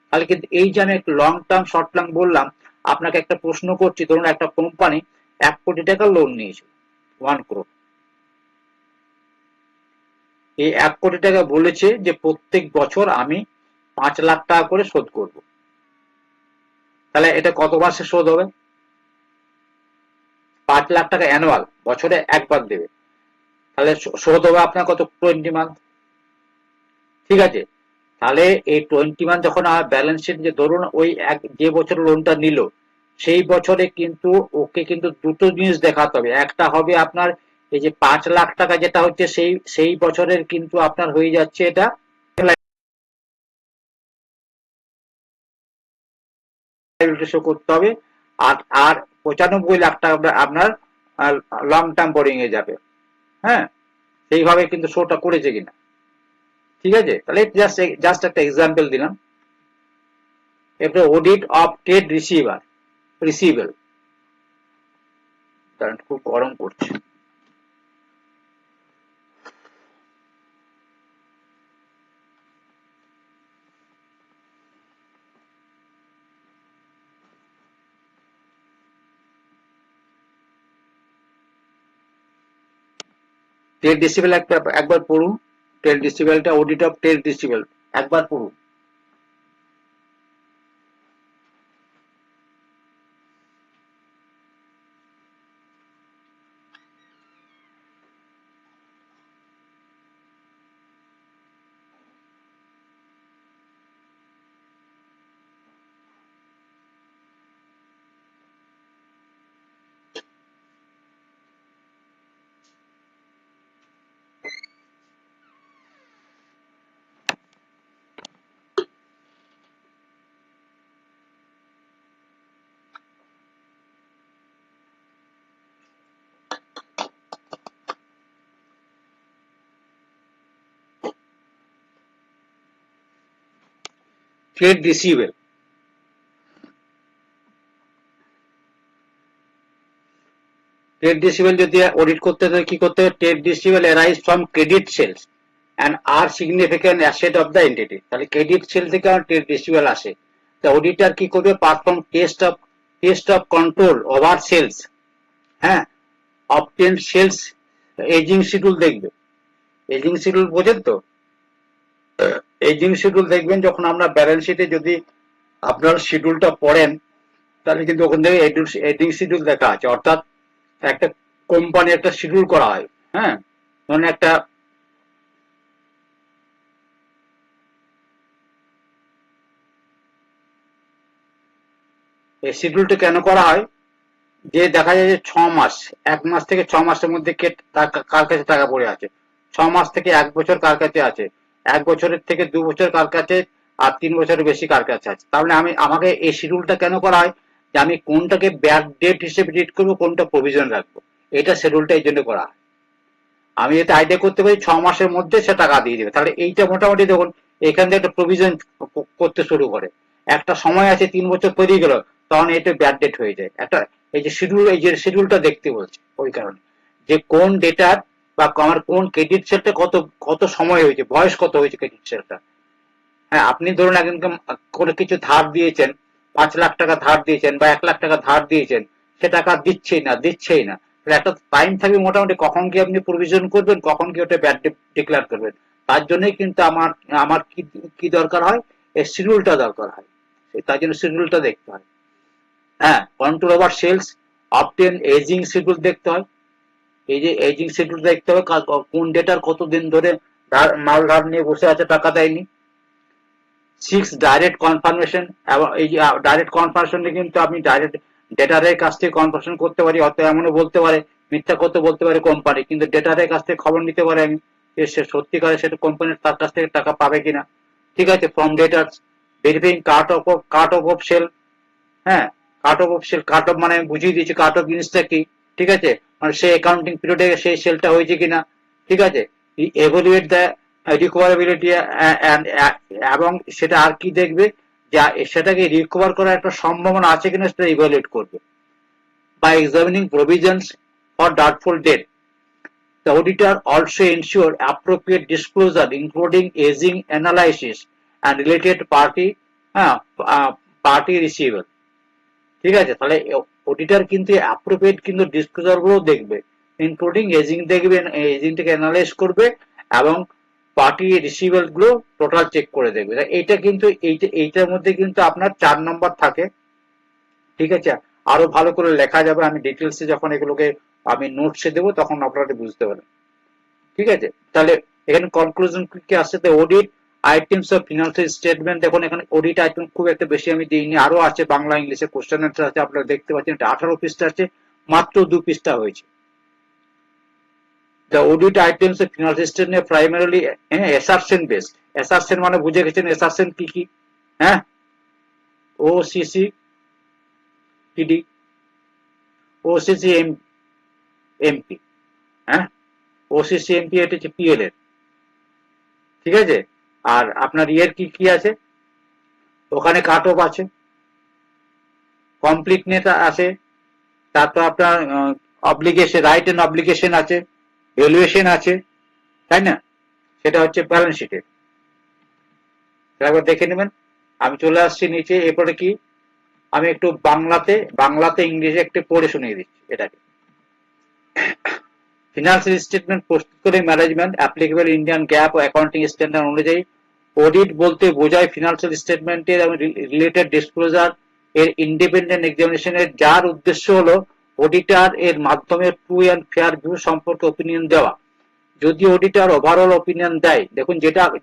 তাহলে কিন্তু এই যে আমি লং টার্ম শর্ট টার্ম বললাম, আপনাকে একটা প্রশ্ন করছি, ধরুন একটা কোম্পানি 1 কোটি টাকা লোন নিয়েছে, 1 crore, এই 1 কোটি টাকা বলেছে যে প্রত্যেক বছর আমি 5 লাখ টাকা করে শোধ করব, তাহলে এটা কত মাসে শোধ হবে? 5 লাখ টাকা অ্যানুয়াল, বছরে একবার দেবে, তাহলে শোধ হবে আপনার কত? 20 মান্থ। ঠিক আছে, তাহলে এই 20 মান্থ যখন আমার ব্যালেন্স শিট, যে ধরুন ওই যে বছর লোনটা নিল, সেই বছরে কিন্তু ওকে কিন্তু দুটো জিনিস দেখাতে হবে। একটা হবে আপনার এই যে 5 লাখ টাকা যেটা হচ্ছে সেই বছরের কিন্তু আপনার হয়ে যাচ্ছে এটা শো করতে হবে, আর আর 95 লাখ টাকা আপনার লং টার্ম বোরিং এ যাবে। হ্যাঁ, সেইভাবে কিন্তু শোটা করেছে কিনা। ঠিক আছে, তাহলে জাস্ট একটা এক্সাম্পল দিলাম। এরপরে অডিট অফ ট্রেড রিসিভেবল, কারণ খুব গরম পড়ছে। ট্রেড রিসিভেবল একবার পড়ুন, ট্রেড রিসিভেবলটা, অডিট অফ ট্রেড রিসিভেবল একবার পড়ুন। ট্রেড রিসিভেবল, ট্রেড রিসিভেবল যদি অডিট করতে হয় কি করতে হবে? Trade receivable arise from credit sales and are significant asset of the entity. তাহলে ক্রেডিট সেল থেকে আমার ট্রেড রিসিভেবল আসে। তা অডিটার কি করবে? Perform test of control over sales, হ্যাঁ, অবটেন সেলস এজিং শিডিউল দেখবে। এজিং শিডিউল বোঝেন তো? এজিং শিডিউল দেখবেন যখন আমরা ব্যালেন্স শিটে যদি আপনার শিডিউলটা পড়েন, তাহলে কিন্তু ওখান থেকে এজিং শিডিউল দেখা আছে, অর্থাৎ একটা কোম্পানি একটা শিডিউল করা হয়। হ্যাঁ, ধরুন একটা এই শিডিউলটা কেন করা হয়? যে দেখা যায় যে 6 মাস, 1 মাস থেকে 6 মাসের মধ্যে কার কাছে টাকা পড়ে আছে, 6 মাস থেকে 1 বছর কার কাছে আছে, 1 বছরের থেকে 2 বছর কার কাছে, আর 3 বছরের বেশি কার কাছে আছে। তাহলে আমাকে এই শিডিউলটা কেন করা হয়? যে আমি কোনটাকে ব্যাড ডেট হিসেবে ট্রিট করবো, কোনটা প্রভিশন রাখবো, এটা শিডিউলটা এই জন্য করা হয়। আমি এতে আইডিয়া করতে পারি 6 মাসের মধ্যে সে টাকা দিয়ে দেবে, তাহলে এইটা মোটামুটি দেখুন এখান থেকে একটা প্রভিশন করতে শুরু করে। একটা সময় আছে 3 বছর পেরিয়ে গেল, তখন এটা ব্যাড ডেট হয়ে যায়। একটা এই যে শিডিউলটা দেখতে বলছে, ওই কারণে যে কোন ডেটার বা আমার কোন ক্রেডিট সেলটা কত কত সময় হয়েছে, বয়স কত হয়েছে ক্রেডিট সেলটা। হ্যাঁ, আপনি ধরুন একজনকে কোনো কিছু ধার দিয়েছেন, 5 লাখ টাকা ধার দিয়েছেন বা 1 লাখ টাকা ধার দিয়েছেন, সে টাকা দিচ্ছেই না। একটা টাইম থাকবে মোটামুটি কখন কি আপনি প্রভিশন করবেন, কখন কি ওটা ব্যাড ডিক্লেয়ার করবেন। তার জন্যই কিন্তু আমার আমার কি কি দরকার হয়? এই শিডিউলটা দরকার হয়, তার জন্য শিডিউলটা দেখতে হয়। হ্যাঁ, control over sales, obtain ageing schedule দেখতে হয়। এই যে এজিং শিডিউল দেখতে হবে, কোন ডেটার কতদিন ধরে মাল ধার নিয়ে বসে আছে, টাকা দেয়নি। 6 ডাইরেক্ট কনফার্মেশন, এবং এই যে ডাইরেক্ট কনফার্মেশনে কিন্তু আপনি ডাইরেক্ট ডেটারের কাছ থেকে কনফার্মেশন করতে পারি, অত এমনও বলতে পারে, মিথ্যা করতে বলতে পারে কোম্পানি, কিন্তু ডেটারের কাছ থেকে খবর নিতে পারে আমি। যে সে সত্যিকারে সেটা কোম্পানির তার কাছ থেকে টাকা পাবে কিনা। ঠিক আছে, from debtors, verifying cut off sale. হ্যাঁ, কাট অফ মানে আমি বুঝিয়ে দিয়েছি কাট অফ জিনিসটা কি। ঠিক আছে, মানে সেই অ্যাকাউন্টিং পিরিয়ডে সেই সেলটা হয়েছে কিনা। ঠিক আছে, এভালুয়েট দ্য রিকভারেবিলিটি, এবং সেটা আর কি দেখবে, যা সেটাকে রিকভার করার একটা সম্ভাবনা আছে কিনা সেটা ইভ্যালুয়েট করবে। By examining provisions for doubtful debt, the auditor also ensure appropriate disclosure, including aging analysis and related party receivable. ঠিক আছে, তাহলে অডিটর কিন্তু অ্যাপ্রোপ্রিয়েট কিন্তু ডিসক্লোজার গুলো দেখবে, ইনক্লুডিং এজিং দেখবে, এজিংটাকে অ্যানালাইজ করবে এবং পার্টি রিসিভেবল গুলো টোটাল চেক করে দেখবে। এইটা কিন্তু এইটার মধ্যে কিন্তু আপনার 4 নম্বর থাকে। ঠিক আছে, আরো ভালো করে লেখা যাবে, আমি ডিটেলসে যখন এগুলোকে আমি নোটসে দেবো তখন আপনারা বুঝতে পারবেন। ঠিক আছে, তাহলে এখানে কনক্লুশন কি আসছে, audit items of financial statement. দেখুন এখানে অডিট আইটেম খুব একটা বেশি আমি দিইনি, আরো আছে বাংলা ইংলিশে কোশ্চেন অ্যান্সার আছে, আপনারা দেখতে পাচ্ছেন এটা 18 পৃষ্ঠা আছে, মাত্র 2 পৃষ্ঠা হয়েছে। The audit items of financial statement primarily assertion based. Assertion মানে বুঝে গেছেন assertion কি কি? হ্যাঁ, ওসিসি পিডি, ওসিসি এমপি, হ্যাঁ, ওসিসি এমপি এটা হচ্ছে পিএল এর। ঠিক আছে, আর আপনার ইয়ের কি কি আছে, ওখানে কাট অফ আছে, কমপ্লিটনেস আছে, তারপর আপনার অব্লিগেশন, রাইট এন্ড অব্লিগেশন আছে, ভ্যালুয়েশন আছে, তাই না, সেটা হচ্ছে ব্যালেন্স শিটে। একবার দেখে নেবেন। আমি চলে আসছি নিচে, এরপরে কি আমি একটু বাংলাতে ইংলিশে একটু পড়ে শুনিয়ে দিচ্ছি এটাকে। ফিনান্সিয়াল স্টেটমেন্ট প্রস্তুত করে ম্যানেজমেন্ট অ্যাপ্লিকেবল ইন্ডিয়ান গ্যাপ ও অ্যাকাউন্টিং স্ট্যান্ডার্ড অনুযায়ী অডিট বলতে বোঝায় ফিনান্সিয়াল স্টেটমেন্টের এবং রিলেটেড ডিসক্লোজার এর ইন্ডিপেন্ডেন্ট এক্সামিনেশনের, যার উদ্দেশ্য হলো অডিটর এর মাধ্যমে ট্রু এন্ড ফেয়ার ভিউ সম্পর্কে ওপিনিয়ন দেওয়া। যদি অডিটর ওভারঅল ওপিনিয়ন দেয়, দেখুন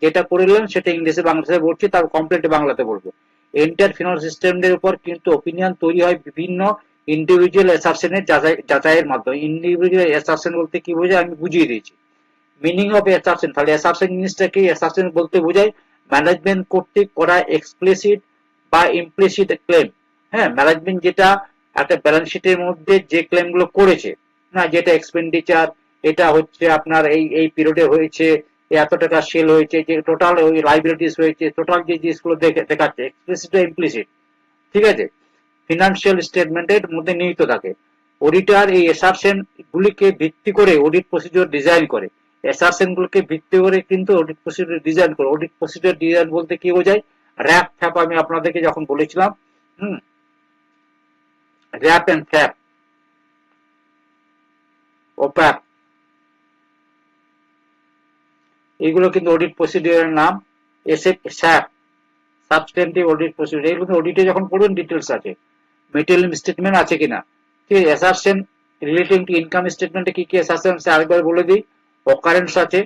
যেটা করলেন সেটা ইংলিশে বাংলাতে বলছি, তার কমপ্লিট বাংলাতে বলবো। এন্টার ফিনান্স সিস্টেমের উপর কিন্তু ওপিনিয়ন তৈরি হয় বিভিন্ন ইন্ডিভিজুয়াল অ্যাসারশনের যাচাইয়ের মাধ্যমে। ইন্ডিভিজুয়াল অ্যাসারশন বলতে কি বোঝায় আমি বুঝিয়ে দিয়েছি। মিনিং অফ অ্যাসারশন, তাহলে অ্যাসারশন জিনিসটা কি, অ্যাসারশন বলতে বোঝায় ম্যানেজমেন্ট কর্তৃক করা এক্সপ্লিসিট বা ইমপ্লিসিট ক্লেম। হ্যাঁ, ম্যানেজমেন্ট যেটা একটা ব্যালেন্স শিটের মধ্যে যে ক্লেম গুলো করেছে, না যেটা এক্সপেন্ডিচার, এটা হচ্ছে আপনার এই পিরিয়ডে হয়েছে, এত টাকা সেল হয়েছে, যে টোটাল ওই লাইবিলিটিস হয়েছে, টোটাল যে জিনিসগুলো দেখাচ্ছে এক্সপ্লিসিট ইমপ্লিসিট। ঠিক আছে, ফিনান্সিয়াল স্টেটমেন্টের মধ্যে নিহিত থাকে। অডিটর এই অ্যাসারশন গুলিকে ভিত্তি করে অডিট প্রসিডিওর ডিজাইন করে। অ্যাসারশন গুলোকে ভিত্তি করে কিন্তু অডিট প্রসিডিওর ডিজাইন করে। অডিট প্রসিডিওর ডিজাইন বলতে কি বোঝায়, র্যাপ ফ্যাপ আমি আপনাদেরকে যখন বলেছিলাম, র্যাপ এন্ড ফ্যাপ, ওপ্যাপ, এগুলো কিন্তু অডিট প্রসিডিওরের নাম। স্যাপ, সাবস্টেন্টিভ অডিট প্রসিডিওর, এগুলো কিন্তু অডিটে যখন পড়বেন ডিটেলস আছে। মেটেরিয়াল স্টেটমেন্ট আছে কিনা, ঠিক আছে। অ্যাসারশন রিলেটিং টু ইনকাম স্টেটমেন্টে কি কি অ্যাসারশন আছে আরেকবার বলে দিই। অকারেন্স আছে,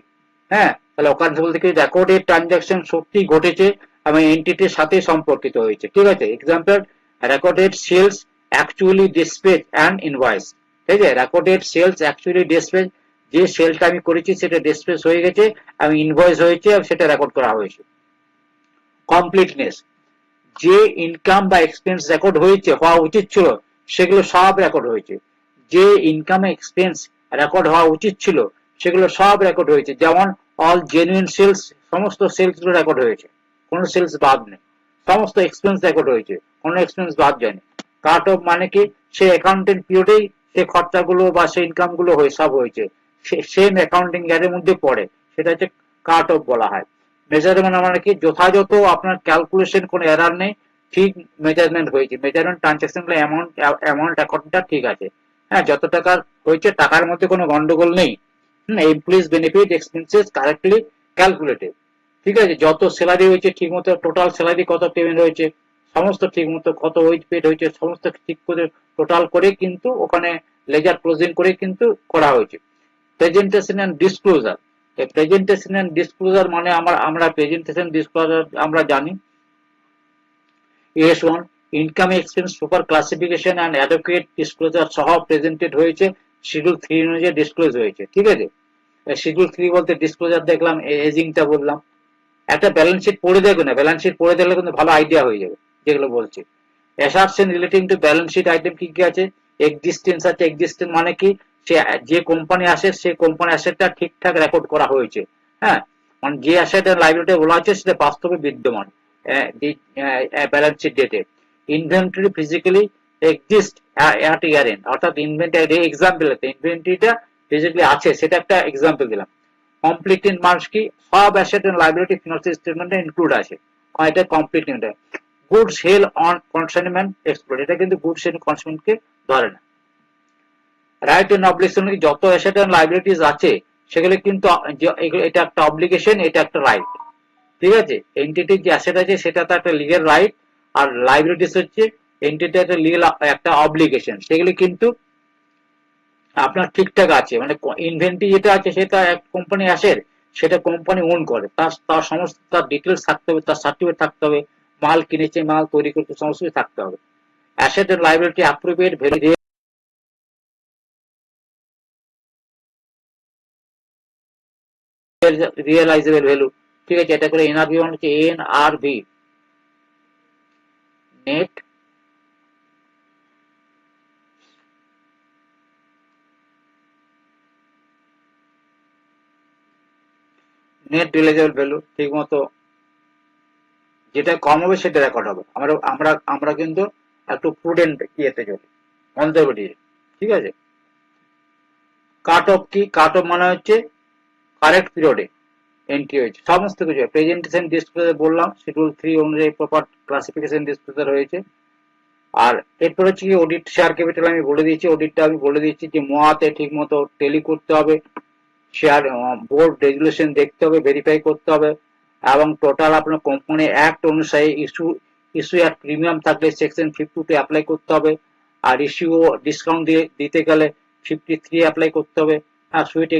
হ্যাঁ, তাহলে অকারেন্স বলতে কি, রেকর্ডেড ট্রানজাকশন সত্যি ঘটেছে এবং এন্টিটির সাথে সম্পর্কিত হয়েছে। ঠিক আছে, example recorded sales actually dispatch and invoice. ঠিক আছে, রেকর্ডেড সেলস অ্যাকচুয়ালি ডিসপ্যাচ, যে সেলটা আমি করেছি সেটা ডিসপ্যাচ হয়ে গেছে এবং ইনভয়েস হয়েছে এবং সেটা রেকর্ড করা হয়েছে। কমপ্লিটনেস, যে ইনকাম বা এক্সপেন্স রেকর্ড হয়েছে, হওয়া উচিত ছিল, সেগুলো সব রেকর্ড হয়েছে। যে ইনকাম এক্সপেন্স রেকর্ড হওয়া উচিত ছিল সেগুলো সব রেকর্ড হয়েছে। যেমন অল জেনুইন সেলস, সমস্ত সেলস গুলো রেকর্ড হয়েছে, কোনো সেলস বাদ নেই। সমস্ত এক্সপেন্স রেকর্ড হয়েছে, কোনো এক্সপেন্স বাদ যায়নি। কাট অফ মানে কি, সে অ্যাকাউন্টেন্ট পিরিয়ডেই সে খরচাগুলো বা সে ইনকাম গুলো সব হয়েছে, সেম অ্যাকাউন্টিং ইয়ারের মধ্যে পড়ে, সেটা হচ্ছে কাট অফ বলা হয়। মেজারমেন্ট মানে কি, যথাযথ আপনার ক্যালকুলেশন, কোনো এরার নেই, ঠিক মেজারমেন্ট হয়েছে, মেজারমেন্ট ট্রানজাকশন অ্যামাউন্ট রেকর্ডটা ঠিক আছে। হ্যাঁ, যত টাকা হয়েছে টাকার মধ্যে কোনো গন্ডগোল নেই। Employees benefit expenses correctly calculated. ঠিক আছে, যত স্যালারি হয়েছে ঠিক মতো, টোটাল স্যালারি কত পেমেন্ট হয়েছে সমস্ত ঠিক মতো, কত ওয়েজ পেড হয়েছে সমস্ত ঠিক করে টোটাল করে কিন্তু ওখানে লেজার ক্লোজিং করে কিন্তু করা হয়েছে। Presentation and disclosure, presentation and disclosure মানে আমরা প্রেজেন্টেশন ডিসক্লোজার আমরা জানি। S1 income expense proper classification and adequate disclosure সহ প্রেজেন্টেড হয়েছে, শিডিউল 3 অনুযায়ী ডিসক্লোজ হয়েছে। ঠিক আছে, শিডিউল 3 বলতে ডিসক্লোজার দেখলাম, এজিংটা বললাম। একটা ব্যালেন্স শিট পড়ে দেখবে না, ব্যালেন্স শিট পড়ে দেখলে কিন্তু ভালো আইডিয়া হয়ে যাবে যেগুলো বলছি। Assertion relating to balance sheet item কি কি আছে? এক্সিস্টেন্স আছে। এক্সিস্টেন্স মানে কি? সে যে কোম্পানি আসে সেই কোম্পানি অ্যাসেটটা ঠিকঠাক রেকর্ড করা হয়েছে। হ্যাঁ, মানে যে অ্যাসেট এর লাইবিলিটি বলা হচ্ছে সেটা বাস্তবে বিদ্যমান ব্যালেন্স শিট ডেটে। Inventory physically exist at year end, অর্থাৎ ইনভেন্টরি এক্সাম্পল আছে, ইনভেন্টরিটা ফিজিক্যালি আছে, সেটা একটা এক্সাম্পল দিলাম। কমপ্লিট ইন মার্কস কি? সব অ্যাসেট এন্ড লাইবিলিটি ফিনান্সিয়াল স্টেটমেন্টে ইনক্লুড আছে। এটা complete in good sale on consignment explore, এটা কিন্তু গুড সেল কনসাইনমেন্টকে ধরে না। রাইট এন্ড অব্লিগেশন, যত অ্যাসেট এন্ড লাইবিলিটিস আছে সেগুলো কিন্তু এটা একটা অব্লিগেশন, এটা একটা রাইট। ঠিক আছে, এন্টিটির যে অ্যাসেট আছে সেটা তো একটা লিগ্যাল রাইট, আর লাইবিলিটিস হচ্ছে এন্টিটি একটা লিগ্যাল একটা অব্লিগেশন। সেগুলি কিন্তু আপনার ঠিকঠাক আছে, মানে ইনভেন্টরি যেটা আছে সেটা এক কোম্পানি অ্যাসেট, সেটা কোম্পানি ওন করে, তার তার সমস্ত তার ডিটেলস থাকতে হবে, তার সার্টিফিকেট থাকতে হবে, মাল কিনেছে, মাল তৈরি করতে, সমস্ত কিছু থাকতে হবে। Asset and liability appropriate value realisable value. ঠিক আছে, এটা করে এনআরভি মানে হচ্ছে NRV, net net realisable value ঠিক মতো যেটা কম হবে সেটা রেকর্ড হবে। আমরা আমরা আমরা কিন্তু একটু প্রুডেন্ট ইয়েতে চলি, কনজারভেটিভ। ঠিক আছে। কাট অফ কি? কাট অফ মানে হচ্ছে কারেক্ট পিরিয়ডে এন্ট্রি হয়েছে সমস্ত কিছু। প্রেজেন্টেশন ডিসক্লোজার বললাম, শিডিউল 3 অনুযায়ী প্রপার ক্লাসিফিকেশন ডিসক্লোজার হয়েছে। আর এরপর হচ্ছে কি অডিট শেয়ার ক্যাপিটাল আমি বলে দিয়েছি, অডিটটা আমি বলে দিচ্ছি যে মোয়াতে ঠিক মতো টেলি করতে হবে, শেয়ার বোর্ড রেজুলেশন দেখতে হবে, ভেরিফাই করতে হবে, এবং টোটাল আপনার কোম্পানি অ্যাক্ট অনুসারে ইস্যু অ্যাট প্রিমিয়াম থাকলে সেকশন 52 অ্যাপ্লাই করতে হবে, আর ইস্যু ডিসকাউন্ট দিতে গেলে 53 অ্যাপ্লাই করতে হবে। আর সুইট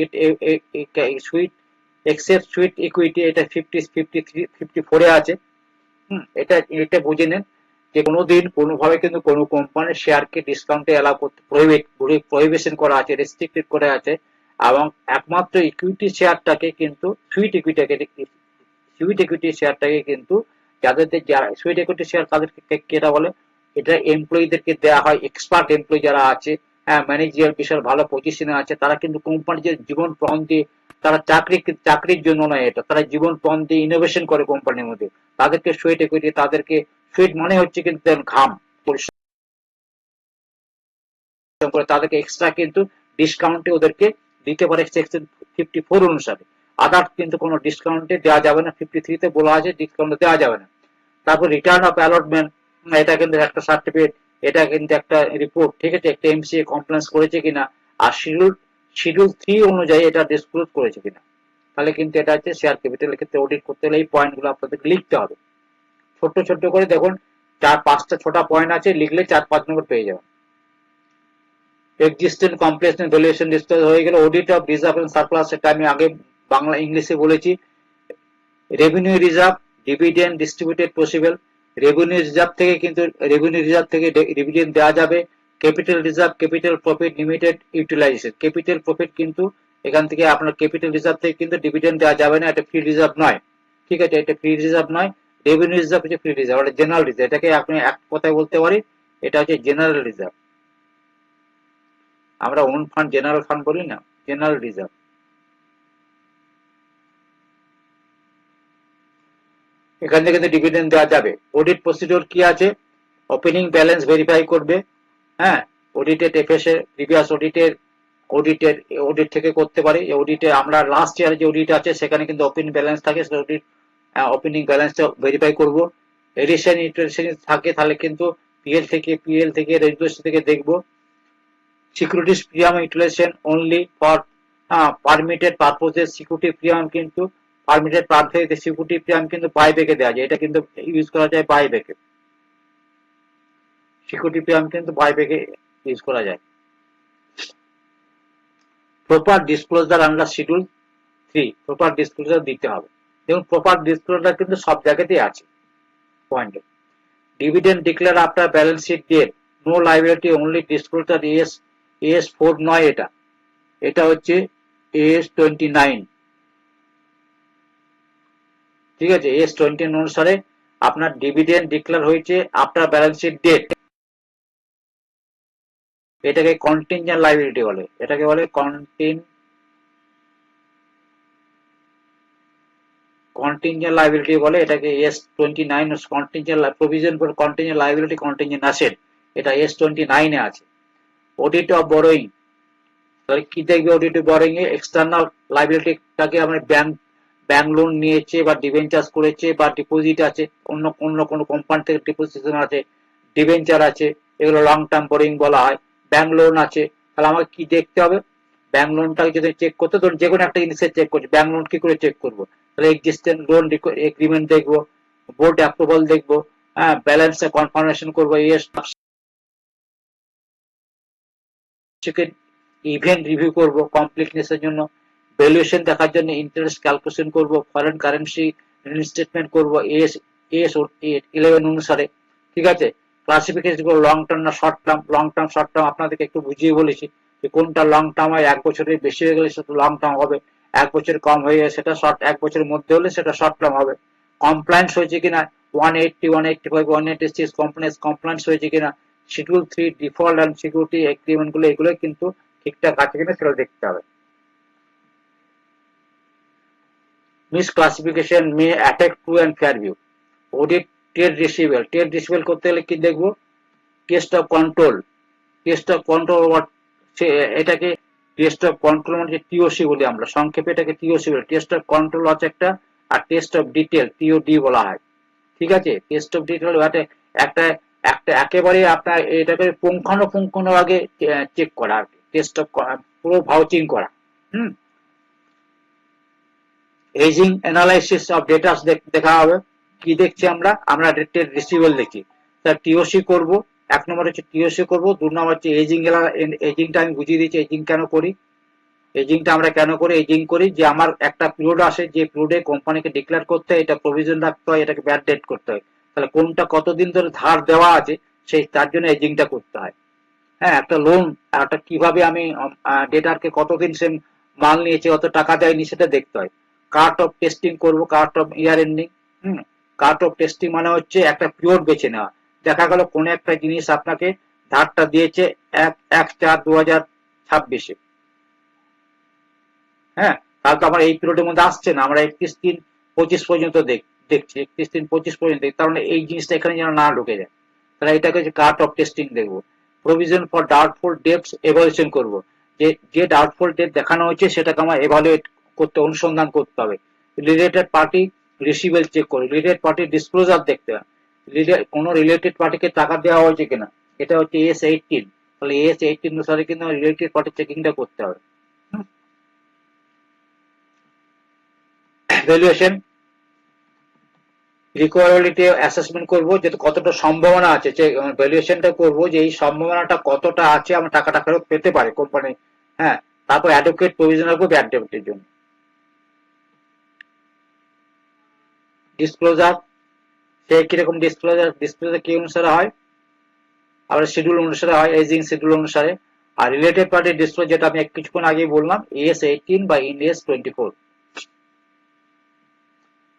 এক্সেপ্ট সুইট ইকুইটি এটা 54 আছে। এটা এটা বুঝে নেন যে কোনোদিন কোনোভাবে কিন্তু কোনো কোম্পানির শেয়ারকে ডিসকাউন্টে অ্যালাউ করতে প্রহিবিশন করা আছে, রেস্ট্রিক্টেড করা আছে, এবং একমাত্র ইকুইটি শেয়ারটাকে কিন্তু সুইট ইকুইটি শেয়ারটাকে কিন্তু যাদের যারা সুইট ইকুইটি শেয়ার তাদেরকে কেটা বলে, এটা এমপ্লয়ীদেরকে দেওয়া হয়, এক্সপার্ট এমপ্লয়ি যারা আছে, হ্যাঁ, ম্যানেজিয়ার বিশাল ভালো পজিশনে আছে, তারা কিন্তু কোম্পানির যে জীবন প্রাণ দিয়ে, তারা চাকরির জন্য নয়, এটা তারা জীবন প্রাণ দিয়ে ইনোভেশন করে কোম্পানির মধ্যে, তাদেরকে সুইট ইকুইটি, তাদেরকে সুইট মানে হচ্ছে কিন্তু ঘাম পরিশ্রম করে, তাদেরকে এক্সট্রা কিন্তু ডিসকাউন্টে ওদেরকে দিতে পারে সেকশন 54 অনুসারে। আদার্স কিন্তু কোনো ডিসকাউন্টে দেওয়া যাবে না, 53 তে বলা আছে ডিসকাউন্ট দেওয়া যাবে না। তারপর রিটার্ন অফ অ্যালটমেন্ট, এটা কিন্তু একটা সার্টিফিকেট, এটা কিন্তু একটা রিপোর্ট। ঠিক আছে, একটা এমসিএ কমপ্লেন্স করেছে কিনা, আর শিডিউল 3 অনুযায়ী এটা ডিসক্লোজ করেছে কিনা। তাহলে কিন্তু এটা হচ্ছে শেয়ার ক্যাপিটালের ক্ষেত্রে অডিট করতে হলে এই পয়েন্টগুলো আপনাদেরকে লিখতে হবে। ছোট্ট ছোট্ট করে দেখুন, 4-5টা পয়েন্ট আছে, লিখলে 4-5 নম্বর পেয়ে যাবেন। এক্সিস্টেন্ট কমপ্লেক্স ভ্যালুয়েশন ডিসক্লোজ হয়ে গেল। Audit of reserve and surplus, সেটা আমি আগে বাংলা ইংলিশে বলেছি। Revenue reserve, dividend distributed possible, revenue reserve থেকে কিন্তু রেভিনিউ রিজার্ভ থেকে ডিভিডেন্ড দেওয়া যাবে। Capital reserve, capital profit limited utilisation, capital profit কিন্তু এখান থেকে আপনার ক্যাপিটাল রিজার্ভ থেকে কিন্তু ডিভিডেন্ড দেওয়া যাবে না, এটা ফ্রি রিজার্ভ নয়। ঠিক আছে, এটা ফ্রি রিজার্ভ নয়। রেভিনিউ রিজার্ভ হচ্ছে ফ্রি রিজার্ভ, এটা জেনারেল রিজার্ভ, এটাকে আপনি এক কথায় বলতে পারি এটা হচ্ছে জেনারেল রিজার্ভ। আমরা ওন ফান্ড জেনারেল ফান্ড বলি না, জেনারেল রিজার্ভ। এখান থেকে কিন্তু ডিভিডেন্ড দেওয়া যাবে। অডিট প্রসিডিওর কি আছে? ওপেনিং ব্যালেন্স ভেরিফাই করবে, হ্যাঁ, অডিটেড এফএসএ প্রিভিয়াস অডিট থেকে করতে পারে। অডিটে আমরা লাস্ট ইয়ার যে অডিট আছে সেখানে কিন্তু ওপেনিং ব্যালেন্স থাকে, সেটা অডিট ওপেনিং ব্যালেন্সটা ভেরিফাই করব। এডিশন ইন্টারেশন থাকে তাহলে কিন্তু পিএল থেকে রেজিস্ট্রেশন থেকে দেখব। Securities premium utilisation only for permitted purposes, security premium কিন্তু পারমিটেড পারপোজে সিকিউরিটি প্রিমিয়াম কিন্তু বাইব্যাকে দেওয়া যায়, এটা কিন্তু ইউজ করা যায় বাইব্যাকে, সিকিউরিটি প্রিমিয়াম কিন্তু বাইব্যাকে ইউজ করা যায়। Proper disclosure under schedule 3, proper disclosure দিতে হবে। দেখুন প্রপার ডিসক্লোজার কিন্তু সব জায়গাতেই আছে পয়েন্টে। Dividend declare after balance sheet date, no liability, only disclosure S 4 নয়, এটা এটা হচ্ছে AS29, ঠিক আছে, AS29 অনুসারে আপনার ডিভিডেন্ড ডিক্লেয়ার হয়েছে আফটার ব্যালেন্স শিট ডেট। এটাকে কন্টিনজেন্ট লাইবিলিটি বলে, এটাকে বলে কন্টিনজেন্ট লাইবিলিটি বলে, এটাকে S29 contingent provision for contingent liability contingent asset, এটা S29 এ আছে। অডিট অফ বরোয়িং, তাহলে কি দেখবে অডিট অফ বরোয়িং এ এক্সটার্নাল লাইবিলিটিটাকে আমরা ব্যাংক লোন নিয়েছে বা ডিবেঞ্চার করেছে বা ডিপোজিট আছে, অন্য কোনো কোম্পানি থেকে ডিপোজিশন আছে, ডিবেঞ্চার আছে, এগুলো লং টার্ম বরোয়িং বলা হয়। ব্যাংক লোন আছে, তাহলে আমাকে কি দেখতে হবে, ব্যাংক লোনটাকে যদি চেক করতে, ধরুন যে কোনো একটা জিনিসের চেক করছি, ব্যাংক লোন কি করে চেক করবো, তাহলে এক্সিস্টেন্ট লোন এগ্রিমেন্ট দেখবো, বোর্ড অ্যাপ্রুভাল দেখবো, হ্যাঁ, ব্যালেন্স কনফার্মেশন করবো, ইভেন্ট রিভিউ করব কমপ্লিটনেস এর জন্য, ভ্যালুয়েশন দেখার জন্য ইন্টারেস্ট ক্যালকুলেশন করব, ফরেন কারেন্সি রিস্টেটমেন্ট করব এস 11 অনুসারে, ঠিক আছে। ক্লাসিফিকেশন করব লং টার্ম না short term, long term short term আপনাদেরকে একটু বুঝিয়ে বলেছি যে কোনটা লং টার্ম হয়, 1 বছরের বেশি হয়ে গেলে সেটা লং টার্ম হবে, 1 বছর কম হয়ে গেলে সেটা শর্ট, 1 বছরের মধ্যে হলে সেটা শর্ট টার্ম হবে। কমপ্লায়েন্স হয়েছে কিনা 180, 185, 186 কমপ্লায়েন্স হয়েছে কিনা, schedule 3 default and security agreement গুলো, এগুলো কিন্তু ঠিকঠাক আছে কিনা সেটা দেখতে হবে। Misclassification may attack true and fair view. Audit trade receivable করতে গেলে কি দেখবো, test of control, test of control এটাকে টেস্ট অফ কন্ট্রোল মানে টিওসি বলি আমরা, সংক্ষেপে এটাকে টিওসি বলি। টেস্ট অফ কন্ট্রোল আছে একটা, আর টেস্ট অফ ডিটেল টিওডি বলা হয়, ঠিক আছে। টেস্ট অফ ডিটেল একটা একটা একেবারে আপনার এটাকে পুঙ্খানুপুঙ্খানু আগে চেক করা আর কি, টেস্ট অফ পুরো ভাউচিং করা। হুম, এজিং অ্যানালাইসিস অফ ডেটা দেখা হবে, কি দেখছি আমরা ডেটের রিসিভেবল দেখি, তার টিওসি করব, 1 নম্বর হচ্ছে টিওসি করব, 2 নম্বর হচ্ছে এজিং। এজিংটা আমি বুঝিয়ে দিচ্ছি এজিং কেন করি। এজিংটা আমরা কেন করি, এজিং করি যে আমার একটা পিরিয়ড আসে, যে পিরিয়ডে কোম্পানিকে ডিক্লেয়ার করতে হয়, এটা প্রভিশন রাখতে হয়, এটাকে ব্যাড ডেট করতে হয়, তাহলে কোনটা কতদিন ধরে ধার দেওয়া আছে সেই তার জন্য এজিংটা করতে হয়। হ্যাঁ, একটা লোন, একটা কিভাবে আমি ডেটারকে কতদিন সে মাল নিয়েছে, কত টাকা দেয়নি সেটা দেখতে হয়। কার্ট অফ টেস্টিং করব, cart of year ending. Cart of testing মানে হচ্ছে একটা পিরিয়ড বেছে নেওয়া, দেখা গেল কোন একটা জিনিস আপনাকে ধারটা দিয়েছে 1/4/2026, হ্যাঁ, তাহলে তো আমার এই পিরিয়ডের মধ্যে আসছে না, আমরা 31/3/25 পর্যন্ত দেখছি, 31/3/25 পর্যন্ত, তার মানে এই জিনিসটা এখানে যেন না ঢুকে যায়, তাহলে এটাকে হচ্ছে কার্ট অফ টেস্টিং দেখবো। Provision for doubtful dates evaluation করব, যে ডাউটফুল ডেট দেখানো হয়েছে সেটাকে আমার এভালুয়েট করতে, অনুসন্ধান করতে হবে। রিলেটেড পার্টি রিসিভেল চেক করবে, রিলেটেড পার্টি ডিসক্লোজার দেখতে হবে, কোন রিলেটেড পার্টিকে টাকা দেওয়া হয়েছে কিনা, এটা হচ্ছে AS18, তাহলে AS18 অনুসারে কিন্তু রিলেটেড পার্টি চেকিংটা করতে হবে। ভ্যালুয়েশন রিকভারেবিলিটি অ্যাসেসমেন্ট করব, যে কতটা সম্ভাবনা আছে, যে ভ্যালুয়েশনটা করব যে এই সম্ভাবনাটা কতটা আছে আমরা টাকাটা ফেরত পেতে পারি কোম্পানি। হ্যাঁ, তারপর অ্যাডভোকেট প্রভিশন রাখবো ব্যাড ডেবিটের জন্য। ডিসক্লোজার, সে কিরকম ডিসক্লোজার কি অনুসারে হয়, আবার শিডিউল অনুসারে হয়, এজিং শিডিউল অনুসারে। আর রিলেটেড পার্টি ডিসক্লোজার যেটা আমি কিছুক্ষণ আগে বললাম, AS18 বা AS24।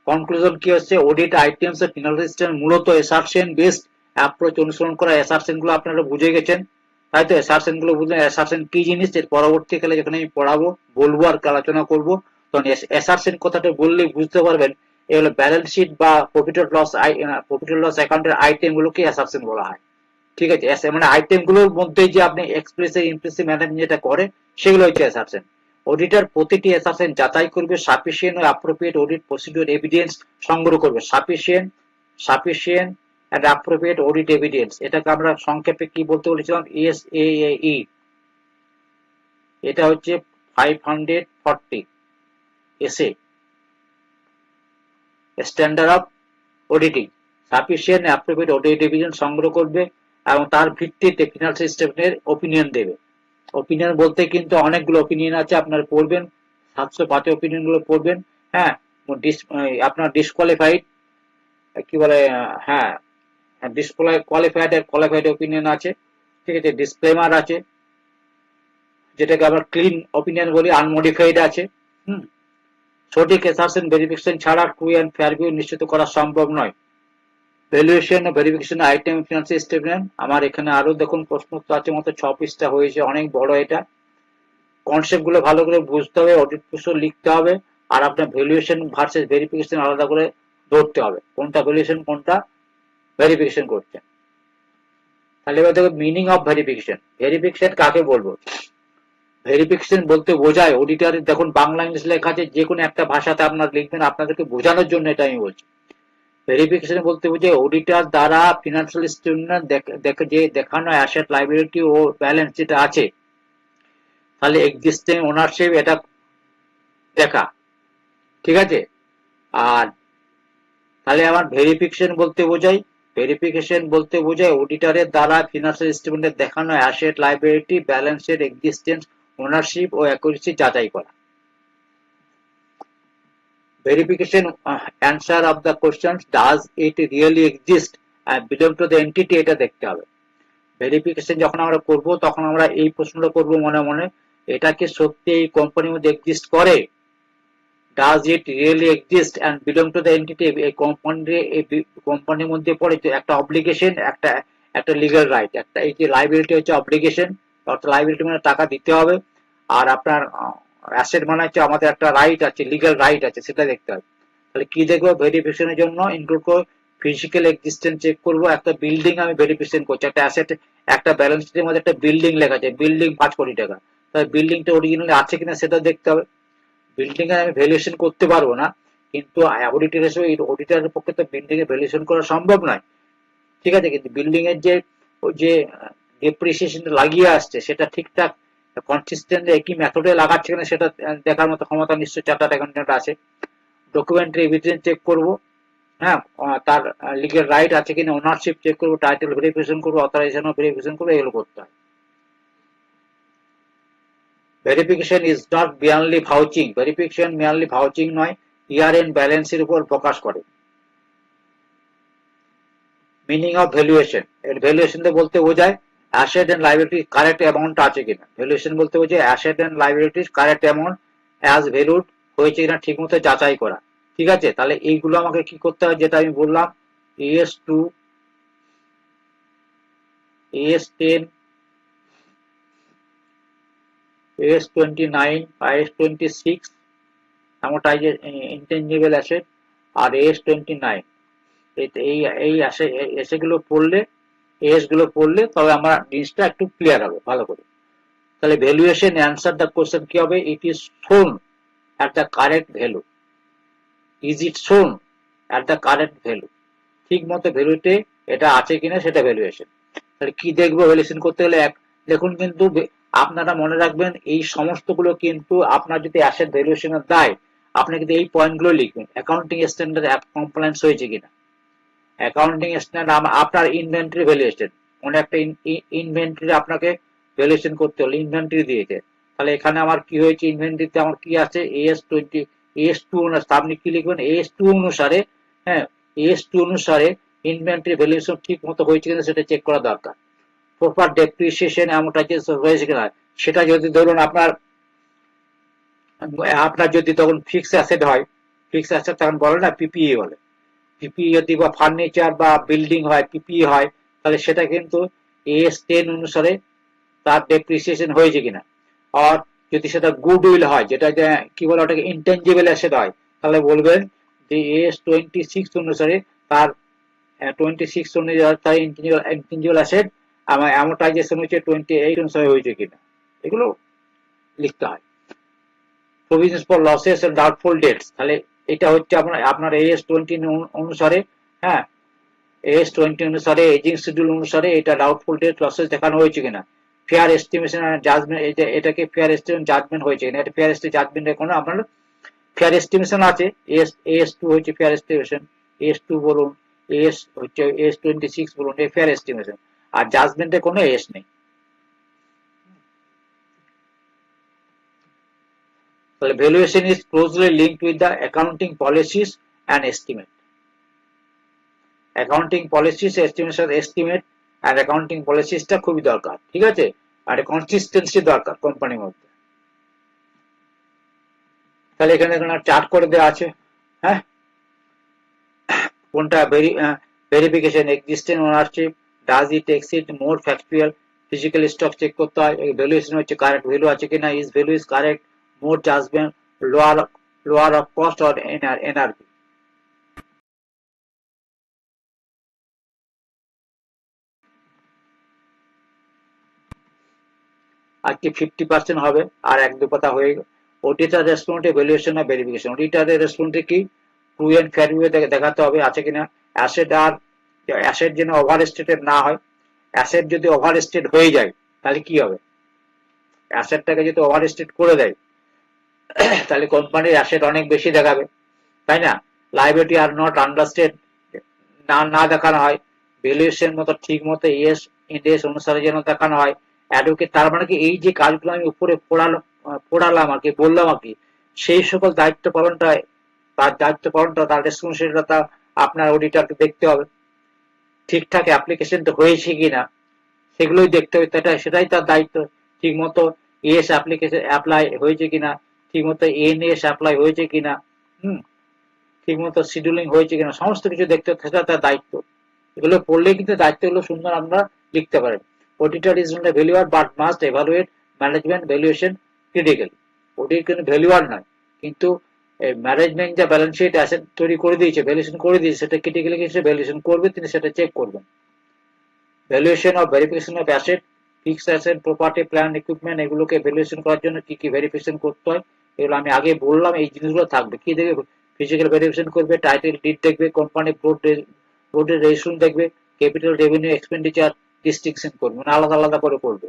কনক্লুশন কি হচ্ছে, অডিট আইটেমস এর পেনাল্টি সিস্টেম মূলত অ্যাসারশন বেসড অ্যাপ্রোচ অনুসরণ করা। অ্যাসারশন গুলো আপনারা বুঝে গেছেন, তাই তো। অ্যাসারশন গুলো বুঝলেন, অ্যাসারশন কি জিনিস, এর পরবর্তীকালে যখন আমি পড়াবো, বলবো আর আলোচনা করবো, তখন অ্যাসারশন কথাটা বললে বুঝতে পারবেন, এগুলো ব্যালেন্স শিট বা প্রফিট অর লস অ্যাকাউন্টের আইটেম গুলোকে অ্যাসারশন বলা হয়, ঠিক আছে। মানে আইটেম গুলোর মধ্যে যে আপনি এক্সপ্রেসিভ ইমপ্লিসিট ম্যানেজমেন্ট যেটা করে, সেগুলো হচ্ছে অ্যাসারশন। অডিটর প্রতিটি অ্যাসারশন যাচাই করবে, সাফিসিয়েন্ট ও অ্যাপ্রোপ্রিয়েট অডিট প্রসিডিউর এভিডেন্স সংগ্রহ করবে। Sufficient and appropriate audit evidence, এটাকে আমরা সংক্ষেপে কি বলতে বলেছিলাম, SAAE। এটা হচ্ছে 540 SA, standard of auditing. Sufficient appropriate audit evidence সংগ্রহ করবে এবং তার ভিত্তিতে ফিনান্সিয়াল সিস্টেমের ওপিনিয়ন দেবে। ওপিনিয়ন বলতে কিন্তু অনেকগুলো ওপিনিয়ন আছে, আপনার পড়বেন 705 ওপিনিয়ন গুলো পড়বেন। হ্যাঁ, আপনার ডিসকোয়ালিফাইড, কি বলে, হ্যাঁ, ডিসকোয়ালিফাইড আর কোয়ালিফাইড ওপিনিয়ন আছে, ঠিক আছে। ডিসক্লেমার আছে, যেটাকে আমরা ক্লিন অপিনিয়ন বলি, আনমডিফাইড আছে। সঠিক অ্যাসারশন ভেরিফিকেশন ছাড়া ট্রু অ্যান্ড ফেয়ার ভিউ নিশ্চিত করা সম্ভব নয়। ভ্যালুয়েশন ও ভেরিফিকেশন আইটেম ফিনান্সিয়াল স্টেটমেন্ট, আমার এখানে আরো দেখুন প্রশ্ন আছে, মতো 6 পৃষ্ঠা হয়েছে, অনেক বড় এটা। কনসেপ্ট গুলো ভালো করে বুঝতে হবে, অডিট প্রসেস লিখতে হবে, আর আপনার ভ্যালুয়েশন ভার্সেস ভেরিফিকেশন আলাদা করে ধরতে হবে, কোনটা ভ্যালুয়েশন কোনটা ভেরিফিকেশন করছে। তাহলে এবার দেখো মিনিং অফ ভেরিফিকেশন। ভেরিফিকেশন কাকে বলবো? ভেরিফিকেশন বলতে বোঝায় অডিটর, দেখুন বাংলা ইংলিশ লেখা আছে, যে কোনো একটা ভাষাতে আপনারা লিখবেন, আপনাদেরকে বোঝানোর জন্য এটা আমি বলছি। ভেরিফিকেশন বলতে বোঝায় অডিটর দ্বারা ফিনান্সিয়াল স্টেটমেন্ট যে দেখানো অ্যাসেট, লাইবিলিটি ও ব্যালেন্স যেটা আছে, তাহলে এক্সিস্টিং ওনারশিপ এটা দেখা, ঠিক আছে। আর তাহলে আমার ভেরিফিকেশন বলতে বোঝায় অডিটরের দ্বারা ফিনান্সিয়াল স্টেটমেন্টে দেখানো অ্যাসেট, লাইবিলিটি, ব্যালেন্সের এক্সিস্টেন্স, ওনারশিপ ও অ্যাকুরেসি যাচাই করা। Verification answer of the questions, does it really exist and belong to the entity, এটা দেখতে হবে। ভেরিফিকেশন যখন আমরা করব তখন আমরা এই প্রশ্নটা করব মনে মনে, এটা কি সত্যি এই কোম্পানির মধ্যে এক্সিস্ট করে? Does it really exist and belong to the entity, এই কোম্পানির মধ্যে পড়ে একটা অব্লিগেশন, একটা লিগ্যাল রাইট, একটা এই যে লাইবিলিটি হচ্ছে অব্লিগেশন, অর্থাৎ লাইবিলিটি মানে টাকা দিতে হবে, আর আপনার অ্যাসেট মানে হচ্ছে আমাদের একটা রাইট আছে, লিগ্যাল রাইট আছে, সেটা দেখতে হবে। তাহলে কি দেখবো ভেরিফিকেশনের জন্য? ইনক্লুড করবো ফিজিক্যাল এক্সিস্টেন্স চেক করবো, একটা বিল্ডিং আমি ভেরিফিকেশন করছি, একটা অ্যাসেট, একটা ব্যালেন্স শিটের মধ্যে একটা বিল্ডিং লেখা আছে, বিল্ডিং 5 কোটি টাকা, তাহলে বিল্ডিংটা অরিজিনালি আছে কিনা সেটা দেখতে হবে। বিল্ডিং এর আমি ভ্যালুয়েশন করতে পারবো না, কিন্তু অডিটর হিসেবে অডিটরের পক্ষে তো বিল্ডিং এর ভ্যালুয়েশন করা সম্ভব নয়, ঠিক আছে। কিন্তু বিল্ডিং এর যে ডেপ্রিসিয়েশনটা লাগিয়ে আসছে সেটা ঠিকঠাক কনসিস্টেন্ট একই মেথডে লাগাচ্ছে কিনা সেটা দেখার মতো ক্ষমতা নিশ্চয়ই চার্টার্ড অ্যাকাউন্ট্যান্ট আছে। ডকুমেন্টারি এভিডেন্স চেক করবো, হ্যাঁ, তার লিগেল রাইট আছে কিনা, ওনারশিপ চেক করবো, টাইটেল ভেরিফিকেশন করবো, অথরাইজেশন ভেরিফিকেশন করবো, এগুলো করতে হয়। Verification is not merely vouching, verification merely vouching নয়, ইয়ার এন্ড ব্যালেন্সের উপর ফোকাস করে। মিনিং অফ ভ্যালুয়েশন, এর ভ্যালুয়েশন বলতে বোঝায় asset and liability correct amount আছে কিনা। ভ্যালুয়েশন বলতে বোঝায় অ্যাসেট এন্ড লাইবিলিটির কারেক্ট অ্যামাউন্ট অ্যাজ ভ্যালুড হয়েছে কিনা ঠিক মতো যাচাই করা, ঠিক আছে। তাহলে এইগুলো আমাকে কি করতে হয়, যেটা আমি বললাম, AS2, AS10, AS29, AS26 amortized intangible asset, আর AS29, এই এসে গুলো পড়লে, এস গুলো পড়লে তবে আমার জিনিসটা একটু ক্লিয়ার হবে ভালো করে। তাহলে ভ্যালুয়েশন অ্যান্সার দ্য কোশ্চেন কি হবে? ইট ইজ শোন at the correct value, is it shown at the correct value, ঠিক মতো ভ্যালুতে এটা আছে কিনা সেটা ভ্যালুয়েশন। তাহলে কি দেখবো ভ্যালুয়েশন করতে গেলে? দেখুন, কিন্তু আপনারা মনে রাখবেন এই সমস্তগুলো কিন্তু আপনার যদি অ্যাসেট ভ্যালুয়েশনের দেয়, আপনি কিন্তু এই পয়েন্টগুলো লিখবেন, অ্যাকাউন্টিং স্ট্যান্ডার্ড কমপ্লায়েন্স হয়েছে কিনা, অ্যাকাউন্টিং স্ট্যান্ডার্ড, আপনার ইনভেন্টরি ভ্যালুয়েশন, মনে একটা ইনভেন্টরি আপনাকে ভ্যালুয়েশন করতে হলে ইনভেন্টরি দিয়েছে, তাহলে এখানে আমার কি হয়েছে, ইনভেন্টরিতে আমার কি আছে, AS2 অনুসারে, আপনি কি লিখবেন, AS2 অনুসারে, হ্যাঁ, AS2 অনুসারে ইনভেন্টরি ভ্যালুয়েশন ঠিক মতো হয়েছে কিনা সেটা চেক করা দরকার। প্রপার ডেপ্রিসিয়েশন অ্যামোর্টাইজেশন হয়েছে কিনা, সেটা যদি ধরুন আপনার যদি তখন ফিক্স অ্যাসেট হয়, ফিক্স অ্যাসেট তখন বলে না পিপিই বলে, পিপিই যদি বা ফার্নিচার বা বিল্ডিং হয়, পিপিই হয়, তাহলে সেটা কিন্তু AS10 অনুসারে তার ডেপ্রিসিয়েশন হয়েছে কিনা। আর যদি সেটা গুডউইল হয়, যেটা কি বলে ওটাকে ইনটেনজিবল অ্যাসেট হয়, তাহলে বলবেন যে AS26 অনুসারে তার 26 অনুসারে তার ইনটেনজিবল অ্যাসেট আমার অ্যামোর্টাইজেশন হচ্ছে 28 অনুসারে হয়েছে কিনা, এগুলো লিখতে হয়। Provisions for losses and doubtful debts, তাহলে এটা হচ্ছে আপনার AS20 অনুসারে, হ্যাঁ, AS20 অনুসারে এজিং শিডিউল অনুসারে এটা ডাউটফুল ডেট লসেস দেখানো হয়েছে কিনা। ফেয়ার এস্টিমেশন এন্ড জাজমেন্ট, এটাকে ফেয়ার এস্টিমেশন জাজমেন্ট হয়েছে কিনা, এটা ফেয়ার এস্টিমেশন জাজমেন্ট কোনো আপনার ফেয়ার এস্টিমেশন আছে, AS2 হচ্ছে ফেয়ার এস্টিমেশন, AS2 বলুন, AS হচ্ছে AS26 বলুন, এই ফেয়ার এস্টিমেশন, আর জাজমেন্টে কোনো AS নেই। তাহলে valuation is closely linked with the accounting policies and estimate. Accounting policies, estimate and accounting পলিসিসটা খুবই দরকার, ঠিক আছে। আর কনসিস্টেন্সি দরকার কোম্পানির মধ্যে। তাহলে এখানে চার্ট করে দেওয়া আছে, হ্যাঁ, কোনটা verification existent ownership, does it exceed more factual, physical stock check করতে হয়, ভ্যালুয়েশন হচ্ছে কারেক্ট ভ্যালু আছে কিনা, is value is correct, more judgement, lower lower of cost or NRP. আজকে 50% হবে, আর এক দু কথা হয়ে গেল। অডিটার রেসপন্সে ভ্যালুয়েশন আর ভেরিফিকেশন। অডিটারের রেসপন্সে কি, ট্রু এন্ড ফেয়ার ওয়ে দেখাতে হবে আছে কিনা, অ্যাসেট আর অ্যাসেট যেন ওভার স্টেটেড না হয়। অ্যাসেট যদি ওভার স্টেট হয়ে যায় তাহলে কি হবে, অ্যাসেটটাকে যদি ওভার স্টেট করে দেয় তাহলে কোম্পানির অ্যাসেট অনেক বেশি দেখাবে, তাই না? লাইবিলিটি আর নট আন্ডারস্টেড না না দেখানো হয়, ভ্যালুয়েশন মতো ঠিক মতো ইএস ইন্ডেক্স অনুসারে যেন দেখানো হয়। অ্যাডভোকেট তার মানে কি, এই যে কাজগুলো আমি উপরে পড়ালাম আর কি, বললাম আর কি, সেই সকল দায়িত্ব পালনটা, তার দায়িত্ব পালনটা, তার রেসপন্সিবিলিটিটা আপনার অডিটরকে দেখতে হবে। ঠিকঠাক অ্যাপ্লিকেশনটা হয়েছে কিনা সেগুলোই দেখতে হবে, সেটাই তার দায়িত্ব। ঠিক মতো এস অ্যাপ্লিকেশন অ্যাপ্লাই হয়েছে কিনা, ঠিক মতো এনএস অ্যাপ্লাই হয়েছে কিনা, হুম, ঠিক মতো শিডিউলিং হয়েছে কিনা, সমস্ত কিছু দেখতে হবে, সেটা তার দায়িত্ব। এগুলো পড়লে কিন্তু দায়িত্বগুলো সুন্দর আমরা লিখতে পারেন। Auditor is not a valuer but must evaluate management valuation critically. Audit কিন্তু ভ্যালুয়ার নয়, কিন্তু ম্যানেজমেন্ট যা ব্যালেন্স শিট অ্যাসেট তৈরি করে দিয়েছে, ভ্যালুয়েশন করে দিয়েছে, সেটা ক্রিটিক্যালি কিছু ভ্যালুয়েশন করবে, তিনি সেটা চেক করবেন। Valuation of verification of asset, fixed asset, property, plant, equipment, এগুলোকে ভ্যালুয়েশন করার জন্য কি কি ভেরিফিকেশন করতে হয় এগুলো আমি আগে বললাম। এই জিনিসগুলো থাকবে, কি দেখবে, ফিজিক্যাল ভেরিফিকেশন করবে, টাইটেল ডিড দেখবে, কোম্পানি বোর্ডের রেজিস্ট্রেশন দেখবে, ক্যাপিটাল, রেভিনিউ, এক্সপেন্ডিচার ডিস্টিংশন করবে, মানে আলাদা আলাদা করে করবে।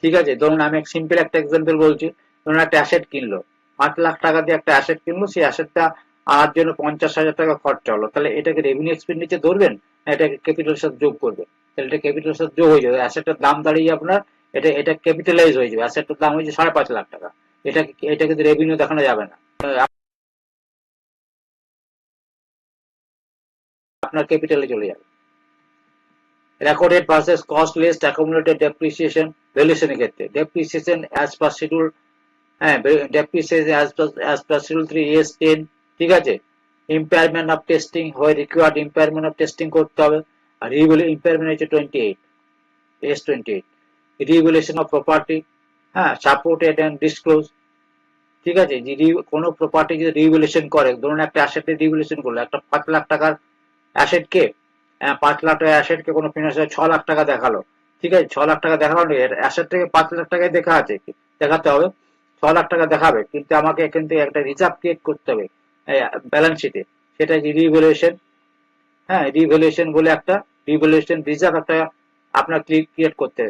ঠিক আছে, ধরুন আমি এক সিম্পল একটা এক্সাম্পল বলছি। ধরুন একটা অ্যাসেট কিনলো, 5 লাখ টাকা দিয়ে একটা অ্যাসেট কিনলো, সেই অ্যাসেটটা আনার জন্য 50,000 টাকা খরচা হলো, তাহলে এটাকে রেভিনিউ এক্সপেন্ডিচার ধরবেন না এটাকে ক্যাপিটালের সাথে যোগ করবেন? তাহলে এটা ক্যাপিটালের সাথে যোগ হয়ে যাবে, অ্যাসেটটার দাম দাঁড়িয়ে আপনার, এটা এটা ক্যাপিটালাইজ হয়ে যাবে, অ্যাসেটটার দাম হয়েছে 5.5 লাখ টাকা, এটা কিন্তু রেভিনিউ দেখানো যাবে না, আপনার ক্যাপিটালে চলে যাবে। Recorded versus cost list, accumulated depreciation, ভ্যালুয়েশনের ক্ষেত্রে ডেপ্রিসিয়েশন অ্যাজ পার শিডিউল, হ্যাঁ, depreciation as per schedule 3 S 10, ঠিক আছে। ইম্পেয়ারমেন্ট অফ টেস্টিং, হয় রিকোয়ার্ড ইম্পেয়ারমেন্ট অফ টেস্টিং করতে হবে, আর ইম্পেয়ারমেন্ট হচ্ছে 28 এস 28। রিভ্যালুয়েশন অফ প্রপার্টি, হ্যাঁ, সাপোর্টেড এন্ড ডিসক্লোজ, ঠিক আছে। যে কোনো প্রপার্টি যদি রিভ্যালুয়েশন করে, ধরুন একটা অ্যাসেটের রিভ্যালুয়েশন করলো, একটা 5 লাখ টাকার অ্যাসেটকে, 5 লাখ টাকার অ্যাসেটকে কোনো ফিনান্সিয়াল 6 লাখ টাকা দেখালো, ঠিক আছে, 6 লাখ টাকা দেখালো, অ্যাসেট থেকে 5 লাখ টাকায় দেখা আছে, দেখাতে হবে, 6 লাখ টাকা দেখাবে, কিন্তু আমাকে কিন্তু একটা রিজার্ভ ক্রিয়েট করতে হবে ব্যালেন্স শিটে, সেটা যে রিভ্যালুয়েশন, হ্যাঁ, রিভ্যালুয়েশন বলে একটা রিভ্যালুয়েশন রিজার্ভ একটা আপনার ক্রিয়েট করতে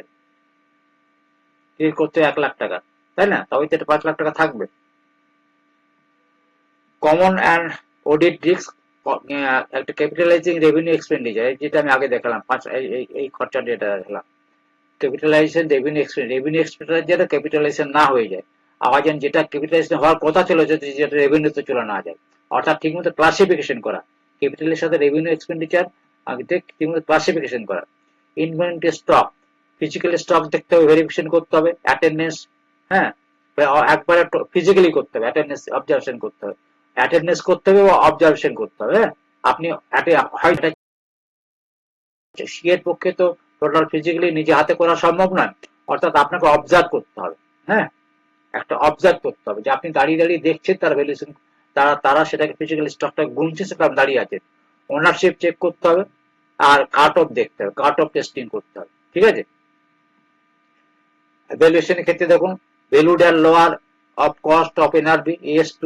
1 লাখ টাকা, তাই না? তবে তো এটা 5 লাখ টাকা থাকবে। কমন অ্যান্ড অডিট রিস্ক, একটা ক্যাপিটালাইজিং রেভিনিউ এক্সপেন্ডিচার, যেটা আমি আগে দেখালাম, এই খরচাটা যেটা দেখলাম, ক্যাপিটালাইজেশন রেভিনিউ এক্সপেন্ডিচার যেটা ক্যাপিটালাইজেশন না হয়ে যায়, আবার যেটা ক্যাপিটালাইজেশন হওয়ার কথা ছিল যেটা রেভিনিউতে চলে না যায়, অর্থাৎ ঠিকমতো ক্লাসিফিকেশন করা, ক্যাপিটালের সাথে রেভিনিউ এক্সপেন্ডিচার ঠিকমতো ক্লাসিফিকেশন করা। ইনভেন্টরি স্টক, ফিজিক্যাল স্টক দেখতে হবে, ভেরিফিকেশন করতে হবে, অ্যাটেন্ডেন্স, হ্যাঁ, একবারে ফিজিক্যালি করতে হবে, অ্যাটেন্ডেন্স অবজারভেশন করতে হবে, অ্যাটেন্ডেন্স করতে হবে বা অবজারভেশন করতে হবে, হ্যাঁ। আপনি হয় সি এর পক্ষে তো টোটাল ফিজিক্যালি নিজে হাতে করা সম্ভব নয়, অর্থাৎ আপনাকে অবজার্ভ করতে হবে, হ্যাঁ, একটা অবজার্ভ করতে হবে যে আপনি দাঁড়িয়ে দাঁড়িয়ে দেখছেন তার ভ্যালুয়েশন, তারা সেটাকে ফিজিক্যাল স্টকটা গুনছে, সেটা দাঁড়িয়ে আছে, ওনারশিপ চেক করতে হবে, আর কাট অফ দেখতে হবে, কাট অফ টেস্টিং করতে হবে, ঠিক আছে। ভ্যালুয়েশনের ক্ষেত্রে দেখুন, valued are lower of cost of NRV, এস2,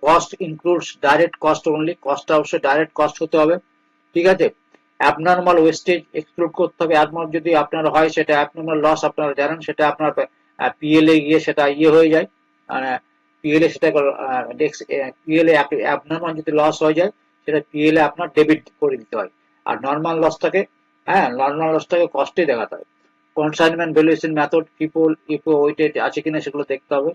cost includes direct cost only, কস্টটা অবশ্যই ডাইরেক্ট কস্ট হতে হবে, ঠিক আছে। অ্যাবনর্মাল ওয়েস্টেজ এক্সক্লুড করতে হবে, অ্যাবনর্মাল যদি আপনার হয়, সেটা অ্যাবনর্মাল লস আপনারা জানেন, সেটা আপনার পিএলএ গিয়ে সেটা হয়ে যায়, পিএলএ সেটা পিএলএ অ্যাবনর্মাল যদি লস হয়ে যায়, সেটা পিএলএ আপনার ডেবিট করে দিতে হয়, আর নর্মাল লসটাকে, হ্যাঁ, নর্মাল লসটাকে কস্টে দেখাতে হয়। কনসাইনমেন্ট ভ্যালুয়েশন মেথড, ইপো ওয়েটেড আছে কিনা সেগুলো দেখতে হবে।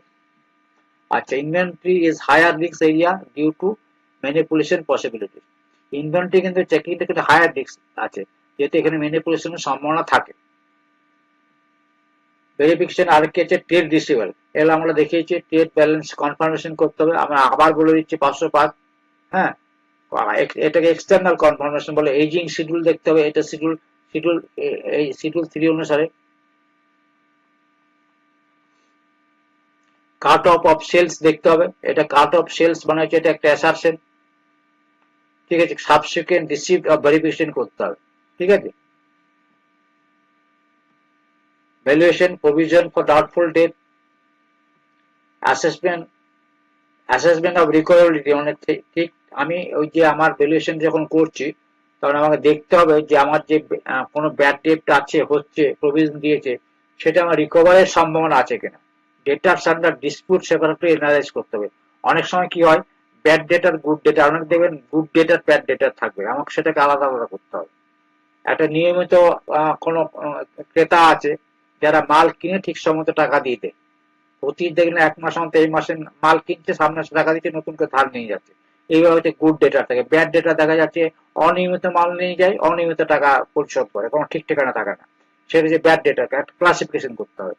আচ্ছা, inventory is higher risk area due to manipulation possibility, inventory কিন্তু চেকিং থেকে হায়ার রিস্ক আছে, যেহেতু এখানে ম্যানিপুলেশনের সম্ভাবনা থাকে। ভেরিফিকেশন আরেকটি হচ্ছে ট্রেড রিসিভাল, এগুলো আমরা দেখিয়েছি। ট্রেড ব্যালেন্স কনফার্মেশন করতে হবে, আমরা আবার বলে দিচ্ছি 505। হ্যাঁ, এটাকে এক্সটার্নাল কনফার্মেশন বলে। এজিং শিডিউল দেখতে হবে, এটা শিডিউল শিডিউল এই শিডিউল 3 অনুসারে। কাট অফ অফ সেলস দেখতে হবে, এটা কাট অফ সেলস মানে হচ্ছে এটা একটা অ্যাসারশন, ঠিক আছে। সাবসিকুয়েন্ট রিসিভ অফ ভেরিফিকেশন করতে হবে, ঠিক আছে। Valuation provision for doubtful debt, assessment assessment of recoverability, মানে ঠিক আমি ওই যে আমার ভ্যালুয়েশন যখন করছি তখন আমাকে দেখতে হবে যে আমার যে কোনো ব্যাড ডেট আছে হচ্ছে প্রভিশন দিয়েছে সেটা আমার রিকভারের সম্ভাবনা আছে কিনা। ডেটার আন্ডার ডিসপিউট সেপারেটলি এনালাইজ করতে হবে। অনেক সময় কি হয়, ব্যাড ডেট আর গুড ডেটা, অনেক দেখবেন গুড ডেট আর ব্যাড ডেটা থাকবে, আমাকে সেটাকে আলাদা আলাদা করতে হবে। একটা নিয়মিত কোনো ক্রেতা আছে যারা মাল কিনে ঠিক সময় টাকা দিয়ে দেয়, অতীত দেখলেন 1 মাস অন্তর এই মাসে মাল কিনছে, সামনে মাসে টাকা দিচ্ছে, নতুন করে ধার নিয়ে যাচ্ছে। এইভাবে হচ্ছে গুড ডেটা থাকে। ব্যাড ডেটা দেখা যাচ্ছে অনিয়মিত মাল নিয়ে যায়, অনিয়মিত টাকা পরিশোধ করে, কোনো ঠিক ঠিকানা থাকে না। সেটা যে ব্যাড ডেটা ক্লাসিফিকেশন করতে হবে।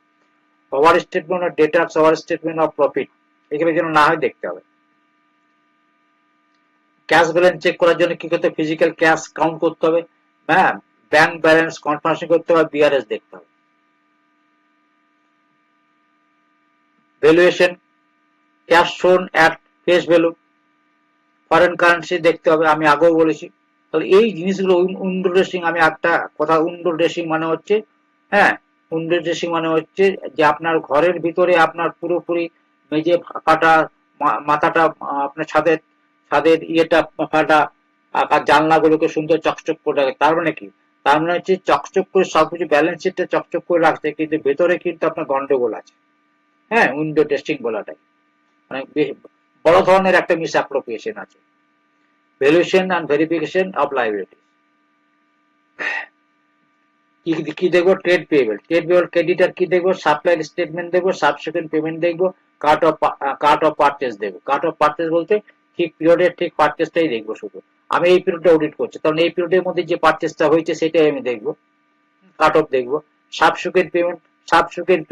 Over statement of data, over statement of profit, এগুলো যেন না হয় দেখতে হবে। ক্যাশ ব্যালেন্স চেক করার জন্য কি করতে হবে, ফিজিক্যাল ক্যাশ কাউন্ট করতে হবে। হ্যাঁ, ব্যাংক ব্যালেন্স কনফার্মেশন করতে হবে, বিআরএস দেখতে হবে। ভ্যালুয়েশন, ক্যাশ শোন at face value, foreign currency দেখতে হবে, আমি আগেও বলেছি। তাহলে এই জিনিসগুলো উইন্ডো ড্রেসিং, আমি একটা কথা, উইন্ডো ড্রেসিং মানে হচ্ছে, হ্যাঁ, উইন্ডো ড্রেসিং মানে হচ্ছে যে আপনার ঘরের ভিতরে আপনার পুরোপুরি মেঝে ফাটা, মাথাটা আপনার ছাদের ছাদের ইয়েটা ফাটা, আর জানলাগুলোকে সুন্দর চকচক করে রাখে। তার মানে কি, তার মানে হচ্ছে চকচক করে সবকিছু ব্যালেন্স শিটটা চকচক করে রাখছে, কিন্তু ভেতরে কিন্তু আপনার গন্ডগোল আছে। হ্যাঁ, উইন্ডো ড্রেসিং বলাটাই মানে বড় ধরনের একটা মিস অ্যাপ্রোপ্রিয়েশন আছে। Valuation and verification of liability কি দেখবো, ট্রেড পেয়েবল, ক্রেডিটার কি দেখবো, সাপ্লাই স্টেটমেন্ট দেখবো, সাবসিকুয়েন্ট পেমেন্ট দেখবো, কার্ট অফ পারচেস দেখবো। কার্ট অফ পারচেস বলতে ঠিক পিরিয়ডের ঠিক পারচেসটাই দেখবো শুধু। আমি এই পিরিয়ডে অডিট করছি, কারণ এই পিরিয়ডের মধ্যে যে পারচেসটা হয়েছে সেটাই আমি দেখবো, কাট অফ দেখবো। সাবসিকুয়েন্ট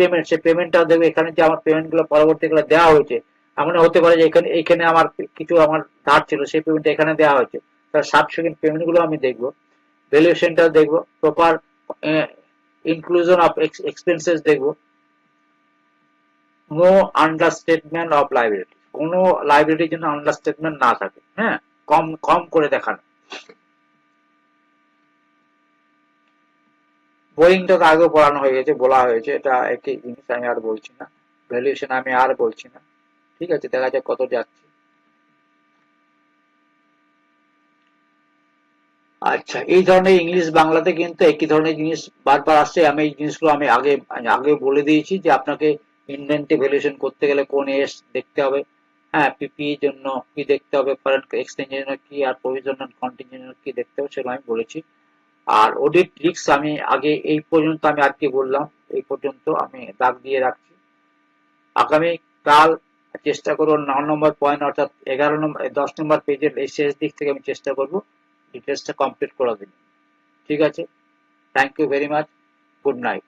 পেমেন্ট, সে পেমেন্টটাও দেখবো, এখানে যে আমার পেমেন্ট গুলো পরবর্তীকালে দেওয়া হয়েছে, এমন হতে পারে যে এখানে আমার কিছু আমার ধার ছিল, সেই পেমেন্ট এখানে দেওয়া হয়েছে, তার সাবসিকুয়েন্ট পেমেন্ট গুলো আমি দেখবো। ভ্যালুয়েশনটাও দেখবো, প্রপার ইনক্লুশন অফ এক্সপেন্সেস দেখবো। নো আন্ডারস্টেটমেন্ট অফ লাইবিলিটি, কোনো লাইবিলিটির জন্য আন্ডারস্টেটমেন্ট না থাকে। হ্যাঁ, কম কম করে দেখানো। বোয়িংটা তো আগেও পড়ানো হয়ে গেছে, বলা হয়েছে, এটা একটি জিনিস আমি আর বলছি না। ভ্যালুয়েশন আমি আর বলছি না, ঠিক আছে। দেখা যাক কত যাচ্ছে। আচ্ছা, এই ধরনের ইংলিশ বাংলাতে কিন্তু একই ধরনের জিনিস বারবার আসছে। আমি এই জিনিসগুলো আমি আগে বলে দিয়েছি যে আপনাকে ইনভেন্টরি ভ্যালুয়েশন করতে গেলে কোন এস দেখতে হবে, হ্যাঁ, পিপি এর জন্য কি দেখতে হবে, ফরেন এক্সচেঞ্জের জন্য কি, আর প্রভিশনাল কন্টিনজেন্ট জন্য কি দেখতে হবে, সেগুলো আমি বলেছি। আর অডিট ট্রিক্স আমি আগে এই পর্যন্ত আমি আজকে বললাম, এই পর্যন্ত আমি দাগ দিয়ে রাখছি। আগামী কাল চেষ্টা করবো 9 নম্বর পয়েন্ট অর্থাৎ 10 নম্বর পেজের এই শেষ দিক থেকে আমি চেষ্টা করবো ডিটেলসটা কমপ্লিট করা দিন, ঠিক আছে। Thank you very much, good night.